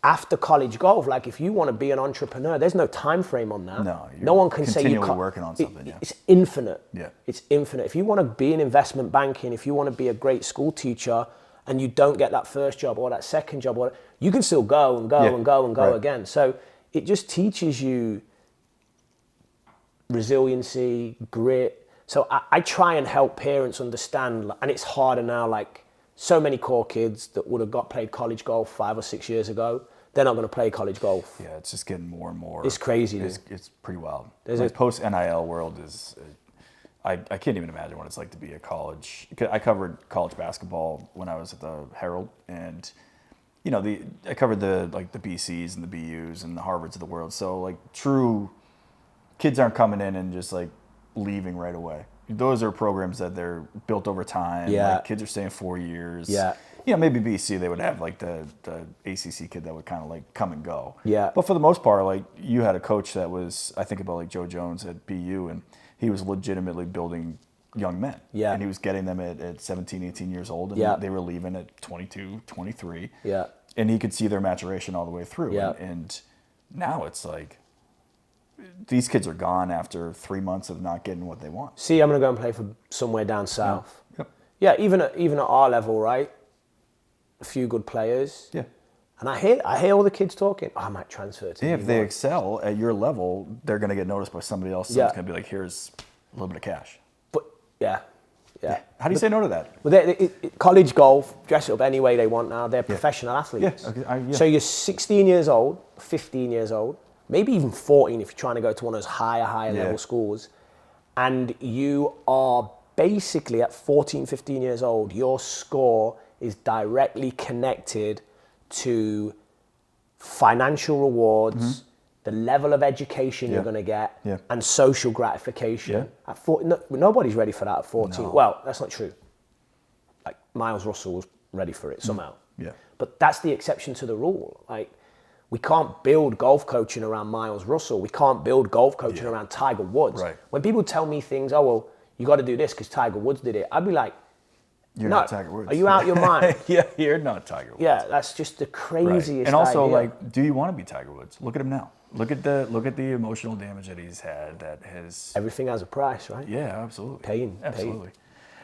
After college golf, like if you want to be an entrepreneur, there's no time frame on that. No one can say you continually can't. working on something. It's infinite. Yeah. It's infinite. If you want to be in investment banking, if you want to be a great school teacher, and you don't get that first job or that second job, or you can still go and go and go and go again. So it just teaches you resiliency, grit. So I try and help parents understand, and it's harder now, like so many core kids that would have played college golf 5 or 6 years ago, they're not going to play college golf. Yeah, it's just getting more and more. It's crazy. It's pretty wild. There's the post-NIL world is, I can't even imagine what it's like to be a college. I covered college basketball when I was at the Herald, and you know, I covered the BCs and the BUs and the Harvards of the world. So like true kids aren't coming in and just like leaving right away. Those are programs that they're built over time. Yeah. Like kids are staying 4 years. Yeah. You know, maybe BC, they would have like the ACC kid that would kind of like come and go. Yeah. But for the most part, like you had a coach that was, I think about like Joe Jones at BU, and he was legitimately building young men. Yeah. And he was getting them at 17, 18 years old, and they were leaving at 22, 23. Yeah. And he could see their maturation all the way through. Yeah. And now it's like, these kids are gone after 3 months of not getting what they want. See, I'm going to go and play for somewhere down south. Yep. Yeah, even at our level, right? A few good players. Yeah. And I hear all the kids talking. Oh, I might transfer to. Yeah, if they excel at your level, they're going to get noticed by somebody else. So it's going to be like, here's a little bit of cash. But yeah. How do you say no to that? Well, college golf, dress it up any way they want now. They're professional athletes. Yeah. Okay. So you're 16 years old, 15 years old, maybe even 14 if you're trying to go to one of those higher level schools. And you are basically at 14, 15 years old, your score is directly connected to financial rewards, the level of education you're going to get, and social gratification. Yeah. At nobody's ready for that at 14. No. Well, that's not true. Like Miles Russell was ready for it somehow. Yeah. But that's the exception to the rule. Like, we can't build golf coaching around Miles Russell. We can't build golf coaching around Tiger Woods. Right. When people tell me things, oh, well, you got to do this because Tiger Woods did it, I'd be like, You're no, not Tiger Woods. Are you out your mind? Yeah, you're not Tiger Woods. Yeah, that's just the craziest And also, idea. like, do you want to be Tiger Woods? Look at him now. Look at the emotional damage that he's had. That has everything has a price, right? Yeah, absolutely. Pain. Absolutely.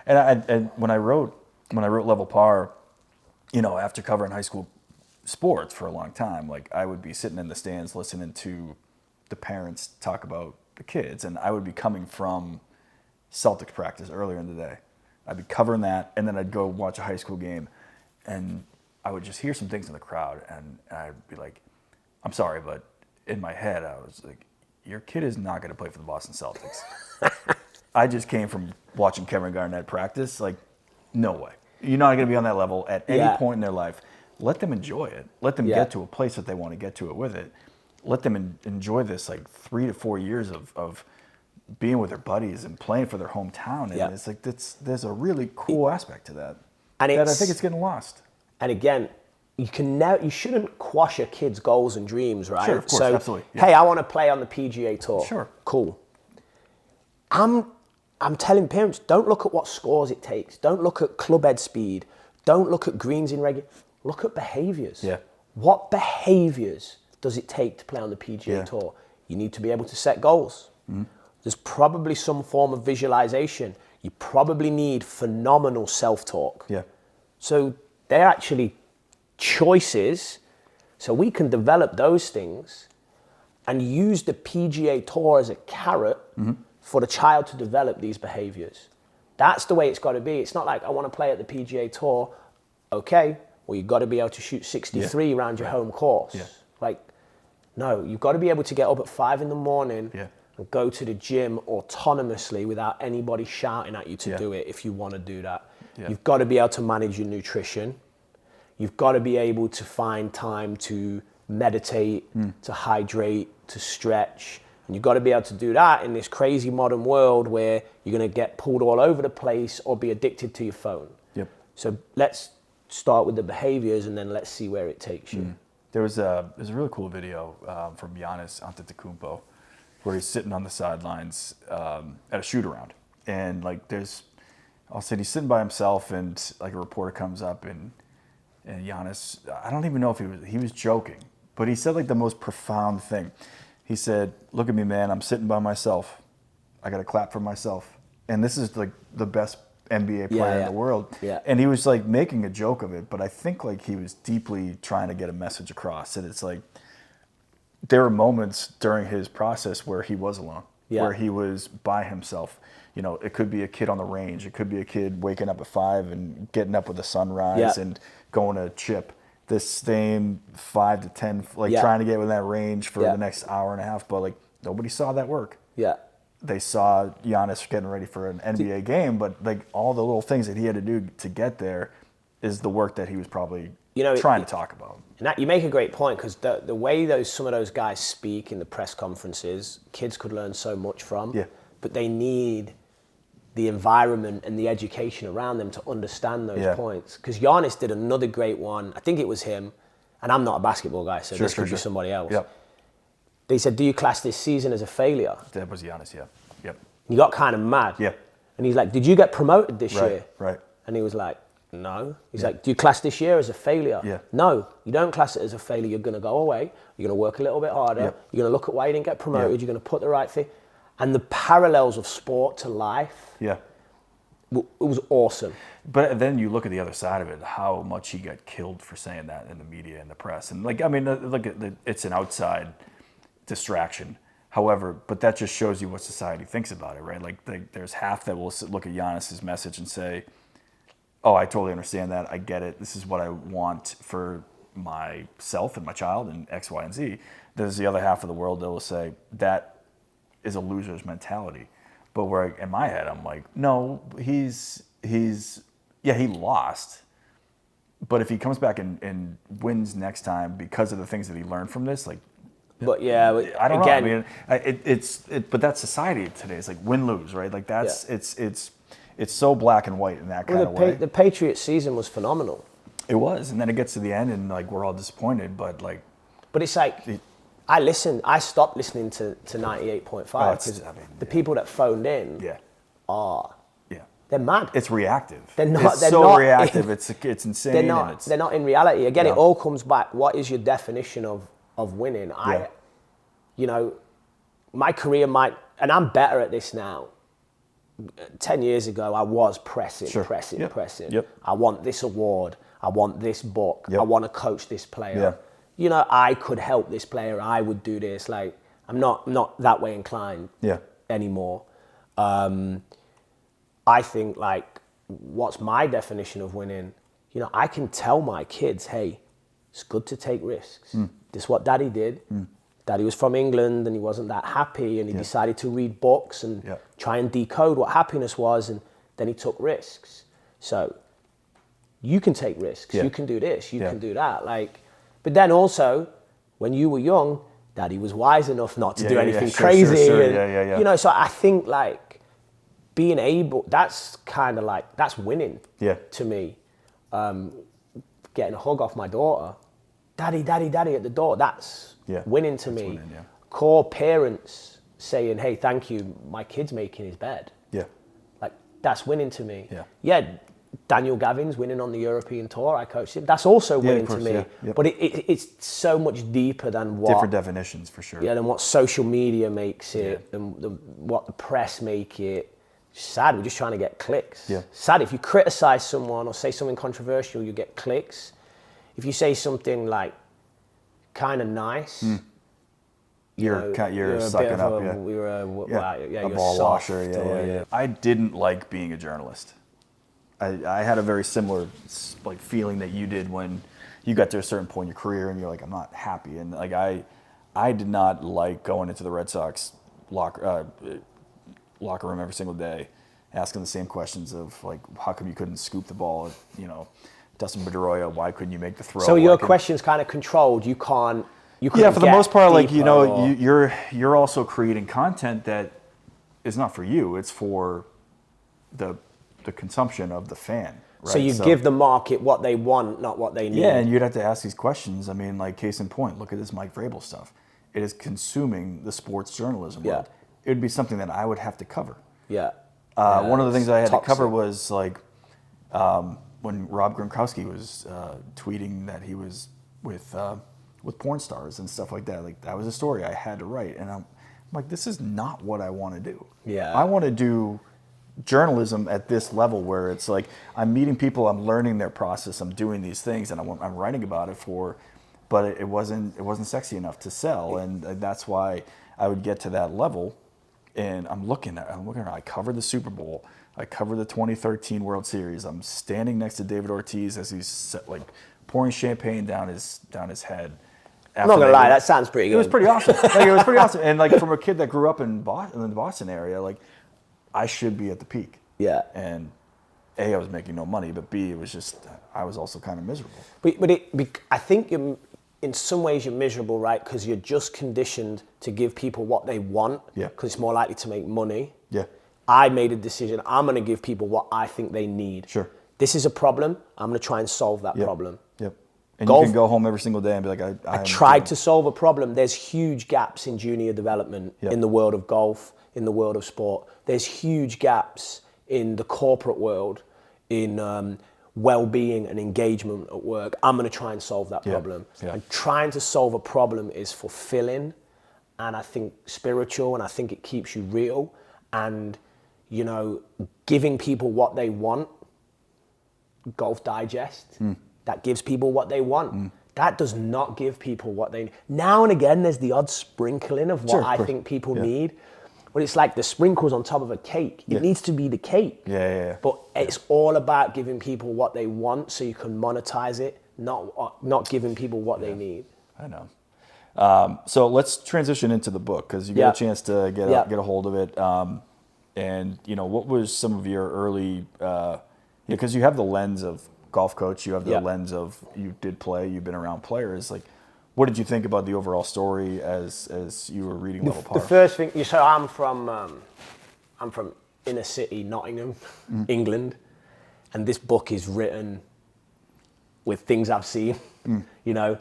And when I wrote Level Par, you know, after covering high school sports for a long time, like I would be sitting in the stands listening to the parents talk about the kids, and I would be coming from Celtics practice earlier in the day. I'd be covering that, and then I'd go watch a high school game, and I would just hear some things in the crowd, and I'd be like, I'm sorry, but in my head I was like, your kid is not going to play for the Boston Celtics. I just came from watching Kevin Garnett practice. Like, no way. You're not going to be on that level at any point in their life. Let them enjoy it. Let them get to a place that they want to get to it with it. Let them enjoy this like 3 to 4 years of being with their buddies and playing for their hometown. And it's like there's a really cool aspect to that. And I think it's getting lost. And again, you shouldn't quash a kid's goals and dreams, right? Sure, of course, absolutely. Hey, I want to play on the PGA Tour. Sure. Cool. I'm telling parents, don't look at what scores it takes. Don't look at club head speed. Don't look at greens in regular. Look at behaviors. Yeah. What behaviors does it take to play on the PGA Tour? You need to be able to set goals. Mm-hmm. There's probably some form of visualization. You probably need phenomenal self-talk. Yeah. So they're actually choices. So we can develop those things and use the PGA Tour as a carrot for the child to develop these behaviors. That's the way it's got to be. It's not like, I want to play at the PGA Tour. Okay, well, you've got to be able to shoot 63 around your home course. Yeah. Like, no, you've got to be able to get up at 5 a.m. and go to the gym autonomously without anybody shouting at you to do it if you want to do that. Yeah. You've got to be able to manage your nutrition. You've got to be able to find time to meditate, to hydrate, to stretch. And you've got to be able to do that in this crazy modern world where you're going to get pulled all over the place or be addicted to your phone. Yep. So let's start with the behaviors and then let's see where it takes you. There's a really cool video from Giannis Antetokounmpo where he's sitting on the sidelines at a shoot-around. And like he's sitting by himself and like a reporter comes up and Giannis, I don't even know if he was joking, but he said like the most profound thing. He said, "Look at me, man, I'm sitting by myself. I got to clap for myself." And this is like the best NBA player in the world. Yeah. And he was like making a joke of it, but I think like he was deeply trying to get a message across. And it's like, there were moments during his process where he was alone, where he was by himself. You know, it could be a kid on the range. It could be a kid waking up at 5 and getting up with the sunrise and going to chip. This same 5 to 10, like trying to get within that range for the next hour and a half. But like nobody saw that work. Yeah. They saw Giannis getting ready for an NBA game, but like all the little things that he had to do to get there is the work that he was probably trying to talk about. And that, you make a great point, because the way some of those guys speak in the press conferences, kids could learn so much from. Yeah. But they need the environment and the education around them to understand those points. Because Giannis did another great one. I think it was him. And I'm not a basketball guy, so this could be somebody else. Yep. They said, "Do you class this season as a failure?" That was Giannis, Yep. He got kind of mad. Yeah. And he's like, "Did you get promoted this year?" Right. And he was like, "No." He's like, "Do you class this year as a failure?" Yeah. "No, you don't class it as a failure. You're going to go away. You're going to work a little bit harder. You're going to look at why you didn't get promoted. You're going to put the right thing." And the parallels of sport to life. Yeah. It was awesome. But then you look at the other side of it, how much he got killed for saying that in the media and the press. And like, I mean, look at it's an outside distraction. However, but that just shows you what society thinks about it, right? Like there's half that will look at Giannis's message and say, "Oh, I totally understand that. I get it. This is what I want for myself and my child and X, Y, and Z." There's the other half of the world that will say that is a loser's mentality. But where in my head, I'm like, no, he lost. But if he comes back and wins next time because of the things that he learned from this, like, but yeah, I don't know. I mean, but that's society today. It's like win-lose, right? Like it's so black and white in that kind of way. The Patriots season was phenomenal. It was, and then it gets to the end, and like we're all disappointed. But it's like I stopped listening to 98.5 because the people that phoned in they're mad. It's reactive. They're not reactive. It's insane. They're not in reality. Again, it all comes back. What is your definition of winning? My career and I'm better at this now. 10 years ago, I was pressing. Yep. I want this award. I want this book. Yep. I want to coach this player. Yeah. I could help this player. I would do this. Like, I'm not that way inclined anymore. I think, like, what's my definition of winning? I can tell my kids, hey, it's good to take risks. This is what daddy did. Daddy was from England and he wasn't that happy, and he decided to read books and try and decode what happiness was, and then he took risks. So you can take risks, you can do this, you can do that. Like, but then also, when you were young, Daddy was wise enough not to do anything crazy. Sure. You know, so I think like being able, that's kind of like, that's winning to me. Getting a hug off my daughter, daddy at the door, that's winning to me. Winning, core parents saying, hey, thank you, my kid's making his bed. Like, that's winning to me. Daniel Gavin's winning on the European tour, I coached him. That's also winning to me. But it's so much deeper than what... Different definitions, for sure. Than what social media makes it, and what the press make it. Sad, we're just trying to get clicks. Sad, if you criticize someone or say something controversial, you get clicks. If you say something like kind of nice, you're sucking up. You're a ball washer. I didn't like being a journalist. I had a very similar like feeling that you did when you got to a certain point in your career and you're like, I'm not happy. And like I did not like going into the Red Sox locker room every single day, asking the same questions of like, how come you couldn't scoop the ball? You know, Dustin Pedroia, why couldn't you make the throw? So your question's kind of controlled. You couldn't for the most part, like, you know, you're also creating content that is not for you. It's for the consumption of the fan. Right? So you give the market what they want, not what they need. Yeah, and you'd have to ask these questions. I mean, like, case in point, look at this Mike Vrabel stuff. It is consuming the sports journalism world. It would be something that I would have to cover. One of the things I had to cover was like when Rob Gronkowski was tweeting that he was with porn stars and stuff like that. Like, that was a story I had to write, and I'm like, this is not what I want to do. I want to do journalism at this level where it's like I'm meeting people, I'm learning their process, I'm doing these things, and I'm writing about it but it wasn't sexy enough to sell, and that's why I would get to that level. And I'm looking at I covered the Super Bowl, I covered the 2013 World Series. I'm standing next to David Ortiz as he's like pouring champagne down his head. I'm not gonna lie, that sounds pretty good. It was pretty awesome. Like, it was pretty awesome. And like, from a kid that grew up in the Boston area, like, I should be at the peak. And A, I was making no money, but B, it was just, I was also kind of miserable. But I think in some ways you're miserable, right? Because you're just conditioned to give people what they want. Because it's more likely to make money. I made a decision. I'm going to give people what I think they need. This is a problem. I'm going to try and solve that problem. And you can go home every single day and be like, I tried to solve a problem. There's huge gaps in junior development in the world of golf, in the world of sport. There's huge gaps in the corporate world, in well-being and engagement at work. I'm going to try and solve that problem. And trying to solve a problem is fulfilling, and I think spiritual, and I think it keeps you real. And, you know, giving people what they want, Golf Digest, that gives people what they want. That does not give people what they need. Now and again, there's the odd sprinkling of what I think people need. But it's like the sprinkles on top of a cake. It needs to be the cake. But it's all about giving people what they want so you can monetize it, not giving people what they need. I know. So let's transition into the book, because you got a chance to get a hold of it. And, you know, what was some of your early, because you have the lens of golf coach, you have the lens of, you did play, you've been around players. Like, what did you think about the overall story as you were reading Level Par? The first thing, so I'm from inner city Nottingham, England, and this book is written with things I've seen, you know.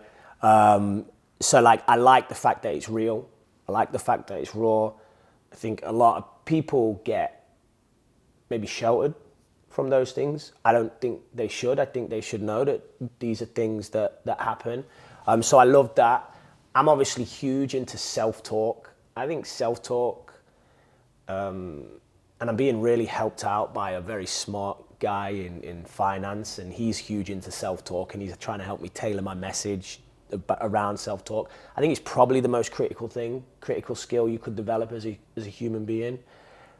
So like, I like the fact that it's real. I like the fact that it's raw. I think a lot of people get maybe sheltered from those things. I don't think they should. I think they should know that these are things that happen. So I love that. I'm obviously huge into self-talk. I think self-talk, and I'm being really helped out by a very smart guy in finance, and he's huge into self-talk, and he's trying to help me tailor my message around self-talk. I think it's probably the most critical skill you could develop as a human being.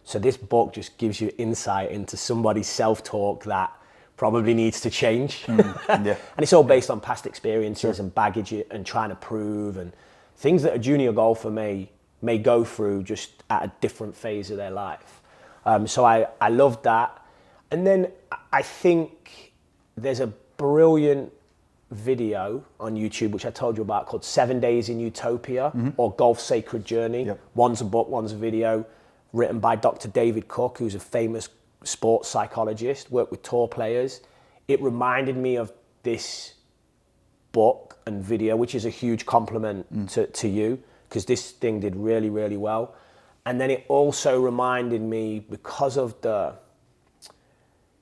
So this book just gives you insight into somebody's self-talk that probably needs to change. And it's all based on past experiences and baggage and trying to prove. And things that a junior golfer may go through just at a different phase of their life. So I loved that. And then I think there's a brilliant video on YouTube, which I told you about, called 7 Days in Utopia, or Golf Sacred Journey. Yep. One's a book, one's a video, written by Dr. David Cook, who's a famous sports psychologist, worked with tour players. It reminded me of this book and video, which is a huge compliment to you, because this thing did really, really well. And then it also reminded me, because of the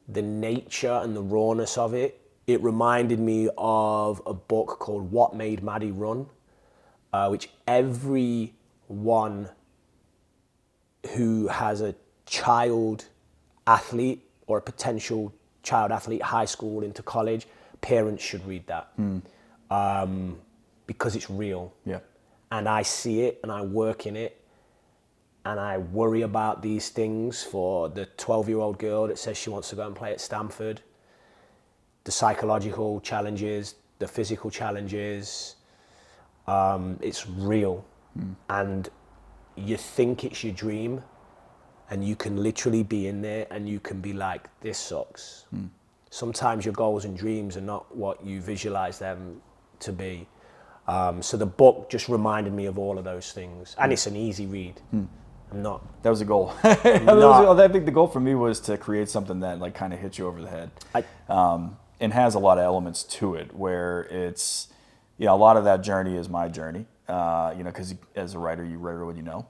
nature and the rawness of it, it reminded me of a book called What Made Maddie Run, which everyone who has a child athlete or a potential child athlete, high school into college, parents should read that. Because it's real. Yeah. And I see it and I work in it, and I worry about these things for the 12-year-old girl that says she wants to go and play at Stanford. The psychological challenges, the physical challenges, it's real. And you think it's your dream, and you can literally be in there and you can be like, this sucks. Sometimes your goals and dreams are not what you visualize them to be. So the book just reminded me of all of those things. And it's an easy read. That was a goal. I think the goal for me was to create something that like kind of hits you over the head. And has a lot of elements to it where it's, a lot of that journey is my journey, because as a writer, you write what you know.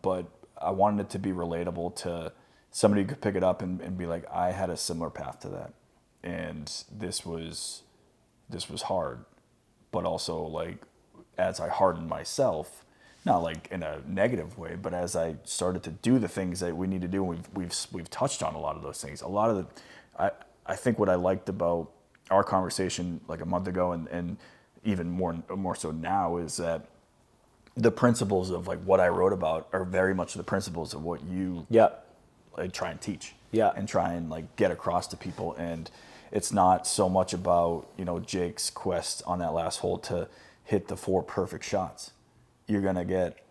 But I wanted it to be relatable to somebody who could pick it up and be like, I had a similar path to that. And this was hard, but also like, as I hardened myself, not like in a negative way, but as I started to do the things that we need to do, and we've touched on a lot of those things. A lot of I think what I liked about our conversation like a month ago and even more so now is that the principles of like what I wrote about are very much the principles of what you like try and teach and try and like get across to people. And it's not so much about, Jake's quest on that last hole to hit the 4 perfect shots. You're going to get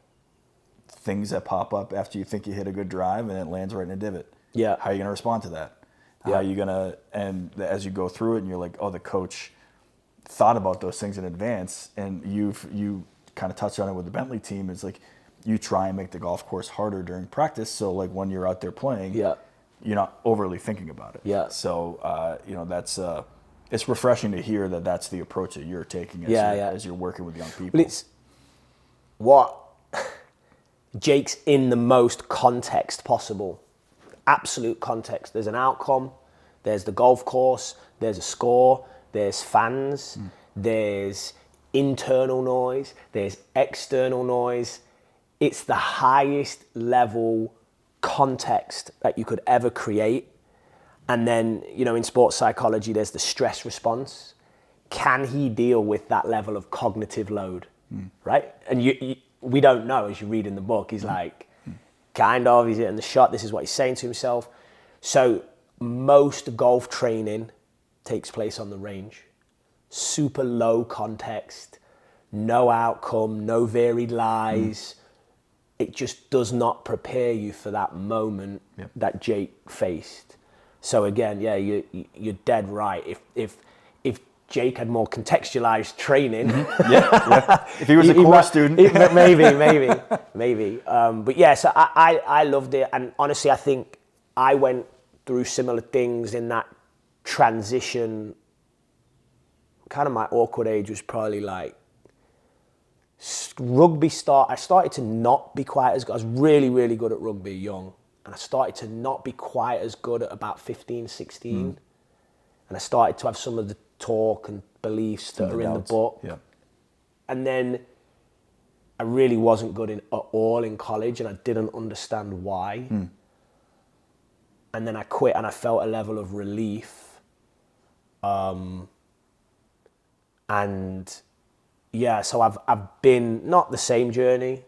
things that pop up after you think you hit a good drive and it lands right in a divot. Yeah. How are you going to respond to that? How are you going to, and as you go through it and you're like, oh, the coach thought about those things in advance, and you kind of touched on it with the Bentley team, is like you try and make the golf course harder during practice. So like when you're out there playing, you're not overly thinking about it. Yeah. So, that's, it's refreshing to hear that that's the approach that you're taking as you're working with young people. But it's what Jake's in the most context possible. Absolute context. There's an outcome, there's the golf course, there's a score, there's fans, there's internal noise, there's external noise. It's the highest level context that you could ever create. And then, in sports psychology, there's the stress response. Can he deal with that level of cognitive load, right? And we don't know, as you read in the book. He's like, kind of, he's hitting the shot, this is what he's saying to himself. So most golf training takes place on the range. Super low context, no outcome, no varied lies. It just does not prepare you for that moment that Jake faced. So again, you're dead right. If Jake had more contextualized training, if he was a core student, maybe. But yeah, so I loved it, and honestly, I think I went through similar things in that transition. Kind of my awkward age was probably like rugby I started to not be quite as good. I was really, really good at rugby young. And I started to not be quite as good at about 15, 16. And I started to have some of the talk and beliefs that are in the book. Yeah. And then I really wasn't good at all in college, and I didn't understand why. And then I quit, and I felt a level of relief. So I've been not the same journey,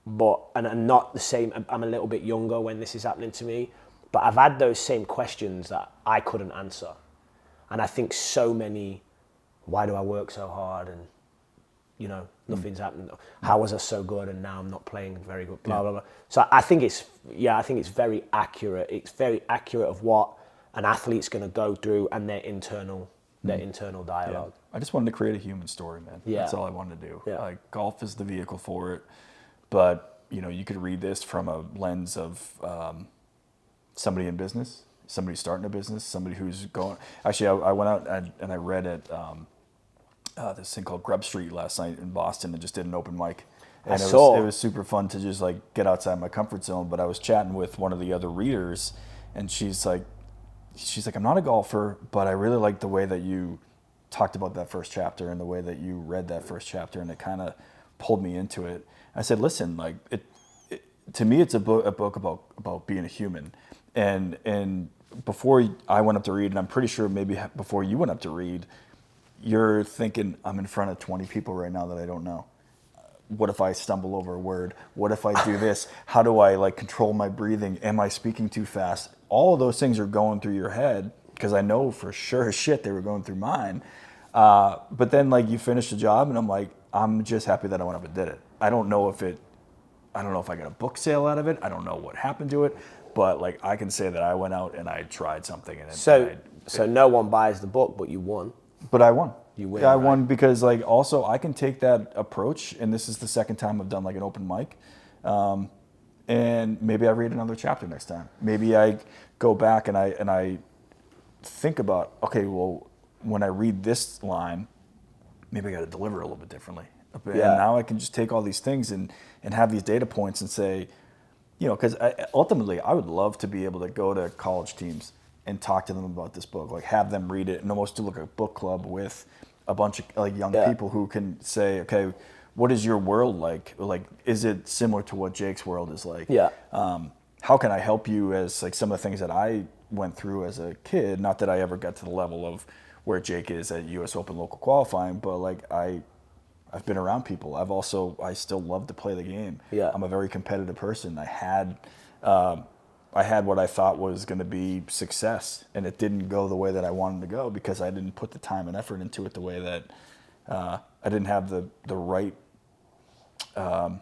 and not the same. I'm a little bit younger when this is happening to me, but I've had those same questions that I couldn't answer. And I think so many, why do I work so hard? And nothing's happened. How was I so good and now I'm not playing very good? Blah blah blah. So I think it's very accurate. It's very accurate of what an athlete's going to go through and their internal dialogue. I just wanted to create a human story, man. Yeah. That's all I wanted to do. Yeah. Like, golf is the vehicle for it, but you could read this from a lens of somebody in business, somebody starting a business, somebody who's going. Actually, I went out and I read at this thing called Grub Street last night in Boston and just did an open mic. And it was super fun to just like get outside my comfort zone. But I was chatting with one of the other readers, and she's like, I'm not a golfer, but I really like the way that you talked about that first chapter and the way that you read that first chapter, and it kind of pulled me into it. I said, listen, like to me, it's a book about being a human. And before I went up to read, and I'm pretty sure maybe before you went up to read, you're thinking, I'm in front of 20 people right now that I don't know. What if I stumble over a word? What if I do this? How do I like control my breathing? Am I speaking too fast? All of those things are going through your head, because I know for sure as shit they were going through mine. But then like you finish the job and I'm like, I'm just happy that I went up and did it. I don't know if I got a book sale out of it. I don't know what happened to it, but like I can say that I went out and I tried something. And so no one buys the book, but you won. But I won. You win. Yeah, I right? won because like also I can take that approach, and this is the second time I've done like an open mic, and maybe I read another chapter next time. Maybe I go back and I think about, okay, well, when I read this line, maybe I got to deliver it a little bit differently. And now I can just take all these things and have these data points and say, because ultimately I would love to be able to go to college teams and talk to them about this book, like have them read it and almost do like a book club with a bunch of like young people who can say, okay, what is your world like? Like, is it similar to what Jake's world is like? Yeah. How can I help you as like some of the things that I went through as a kid? Not that I ever got to the level of where Jake is at US Open local qualifying, but like I've been around people. I still love to play the game. Yeah. I'm a very competitive person. I had what I thought was going to be success, and it didn't go the way that I wanted to go because I didn't put the time and effort into it the way that I didn't have the right, I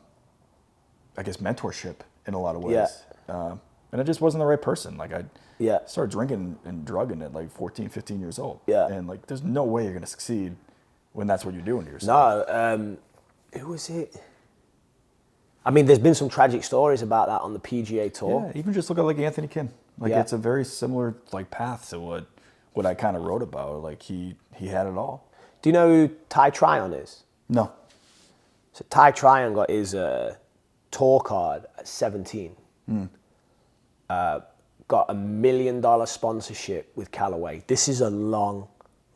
guess, mentorship in a lot of ways. Yeah. And I just wasn't the right person. Like I Yeah. started drinking and drugging at like 14, 15 years old. Yeah. And like, there's no way you're going to succeed when that's what you're doing to yourself. No, who was it? I mean, there's been some tragic stories about that on the PGA Tour. Yeah, even just look at like Anthony Kim. Like Yeah. it's a very similar like path to what I kind of wrote about. Like he had it all. Do you know who Ty Tryon is? No. So Ty Tryon got his tour card at 17. Got $1 million sponsorship with Callaway. This is a long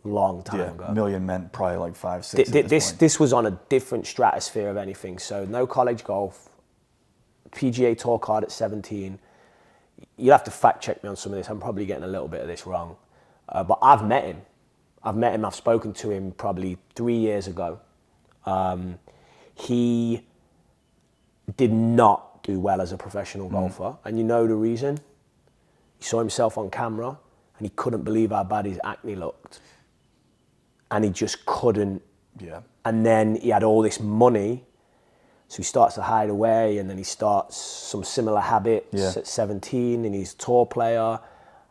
time ago. $1 million meant probably like 5, 6. At this point. This was on a different stratosphere of anything. So no college golf, PGA Tour card at 17. You'll have to fact check me on some of this. I'm probably getting a little bit of this wrong. But I've met him. I've spoken to him probably 3 years ago. He did not do well as a professional golfer. And you know the reason? He saw himself on camera and he couldn't believe how bad his acne looked. And he just couldn't. Yeah. And then he had all this money, so he starts to hide away, and then he starts some similar habits at 17, and he's a tour player,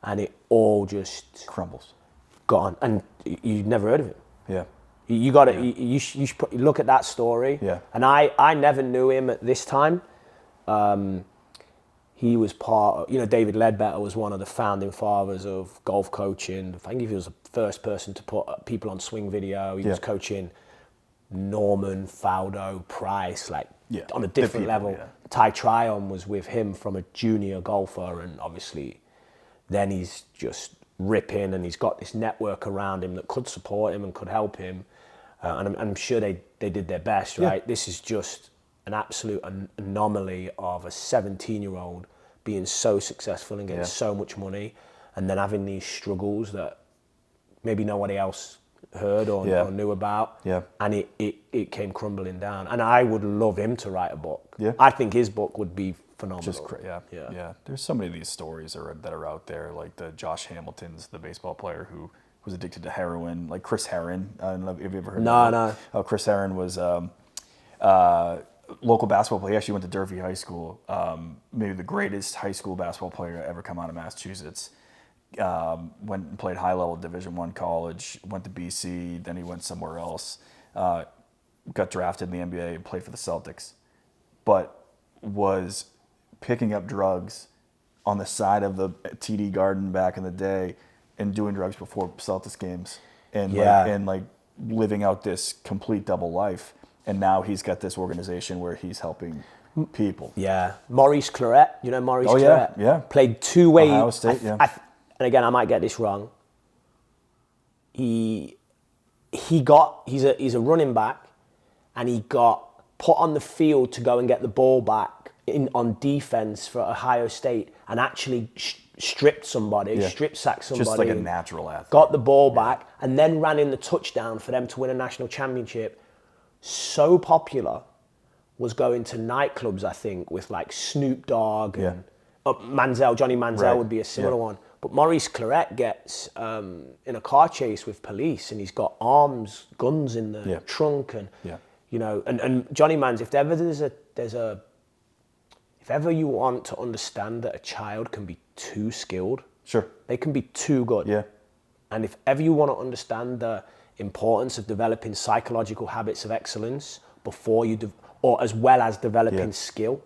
and it all just crumbles. Gone. And you've never heard of him. Yeah. You got to. You should look at that story. Yeah. And I never knew him at this time. He was part of, David Ledbetter was one of the founding fathers of golf coaching. I think he was the first person to put people on swing video. He was coaching Norman, Faudo, Price, on a different level. Yeah. Ty Tryon was with him from a junior golfer, and obviously then he's just ripping, and he's got this network around him that could support him and could help him. And I'm sure they did their best, right? Yeah. This is just an absolute anomaly of a 17-year-old being so successful and getting so much money, and then having these struggles that maybe nobody else heard or knew about. Yeah. And it came crumbling down. And I would love him to write a book. Yeah. I think his book would be phenomenal. Yeah. There's so many of these stories that are out there, like the Josh Hamilton's, the baseball player who was addicted to heroin, like Chris Herron. I don't know if you've ever heard No, of no. him. Oh, Chris Herron was local basketball player. He actually went to Durfee High School. Maybe the greatest high school basketball player to ever come out of Massachusetts. Went and played high-level Division I college, went to BC, then he went somewhere else. Got drafted in the NBA and played for the Celtics. But was picking up drugs on the side of the TD Garden back in the day and doing drugs before Celtics games and like living out this complete double life. And now he's got this organization where he's helping people. Yeah. Maurice Claret, you know Maurice Oh, Claret? yeah. Played two-way. Ohio State, yeah. And again, I might get this wrong. He's a running back, and he got put on the field to go and get the ball back on defense for Ohio State, and actually stripped somebody, strip sacked somebody. Just like a natural athlete. Got the ball back, and then ran in the touchdown for them to win a national championship. So popular, was going to nightclubs, I think, with like Snoop Dogg and Johnny Manziel would be a similar one. But Maurice Claret gets in a car chase with police, and he's got guns in the trunk, and you know, and Johnny Manziel. If ever you want to understand that a child can be too skilled, they can be too good. And if ever you want to understand the importance of developing psychological habits of excellence before you, or as well as developing skill,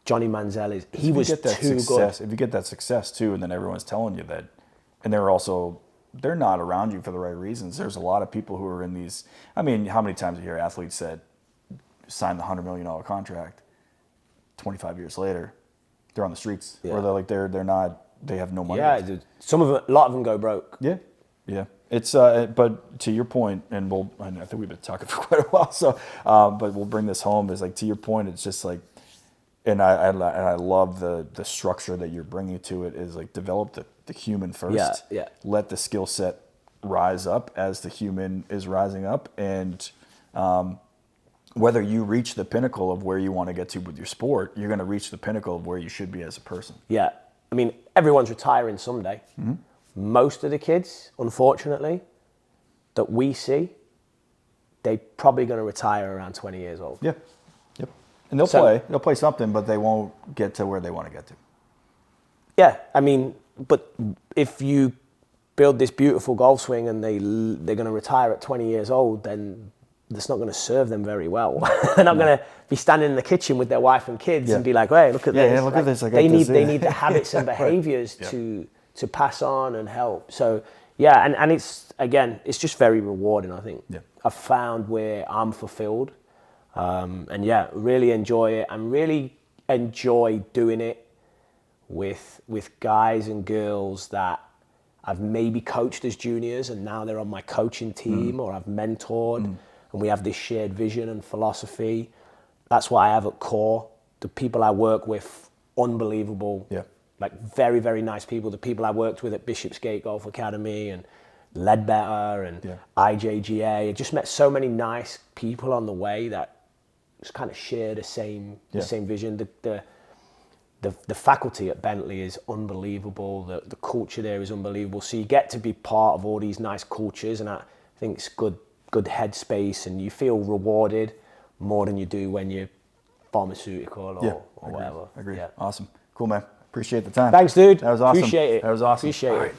Johnny Manziel was too good. If you get that success too, and then everyone's telling you that, and they're not around you for the right reasons. There's a lot of people who are in these. I mean, how many times a year athletes sign the $100 million contract? 25 years later, they're on the streets, or they're not. They have no money. Yeah, a lot of them go broke. Yeah. It's but to your point, and I think we've been talking for quite a while. So, but we'll bring this home. Is like to your point. It's just like. And I love the structure that you're bringing to it is like develop the human first. Let the skill set rise up as the human is rising up, and whether you reach the pinnacle of where you want to get to with your sport, you're going to reach the pinnacle of where you should be as a person. Yeah, I mean everyone's retiring someday. Mm-hmm. Most of the kids, unfortunately, that we see, they're probably going to retire around 20 years old. Yeah. And they'll play something, but they won't get to where they want to get to. Yeah, I mean, but if you build this beautiful golf swing and they're going to retire at 20 years old, then that's not going to serve them very well. They're not going to be standing in the kitchen with their wife and kids and be like, "Hey, look at this." Yeah, look at this. They need the habits and behaviors to pass on and help. So yeah, and it's just very rewarding. I think I've found where I'm fulfilled. And really enjoy it, and really enjoy doing it with guys and girls that I've maybe coached as juniors and now they're on my coaching team or I've mentored, and we have this shared vision and philosophy. That's what I have at KOHR. The people I work with, unbelievable, like very, very nice people. The people I worked with at Bishopsgate Golf Academy and Ledbetter and IJGA. I just met so many nice people on the way that just kind of share the same vision. The faculty at Bentley is unbelievable. The culture there is unbelievable. So you get to be part of all these nice cultures, and I think it's good headspace, and you feel rewarded more than you do when you're pharmaceutical or whatever. I agree. Yeah. Awesome. Cool, man. Appreciate the time. Thanks, dude. That was awesome. Appreciate it. That was awesome. Appreciate it.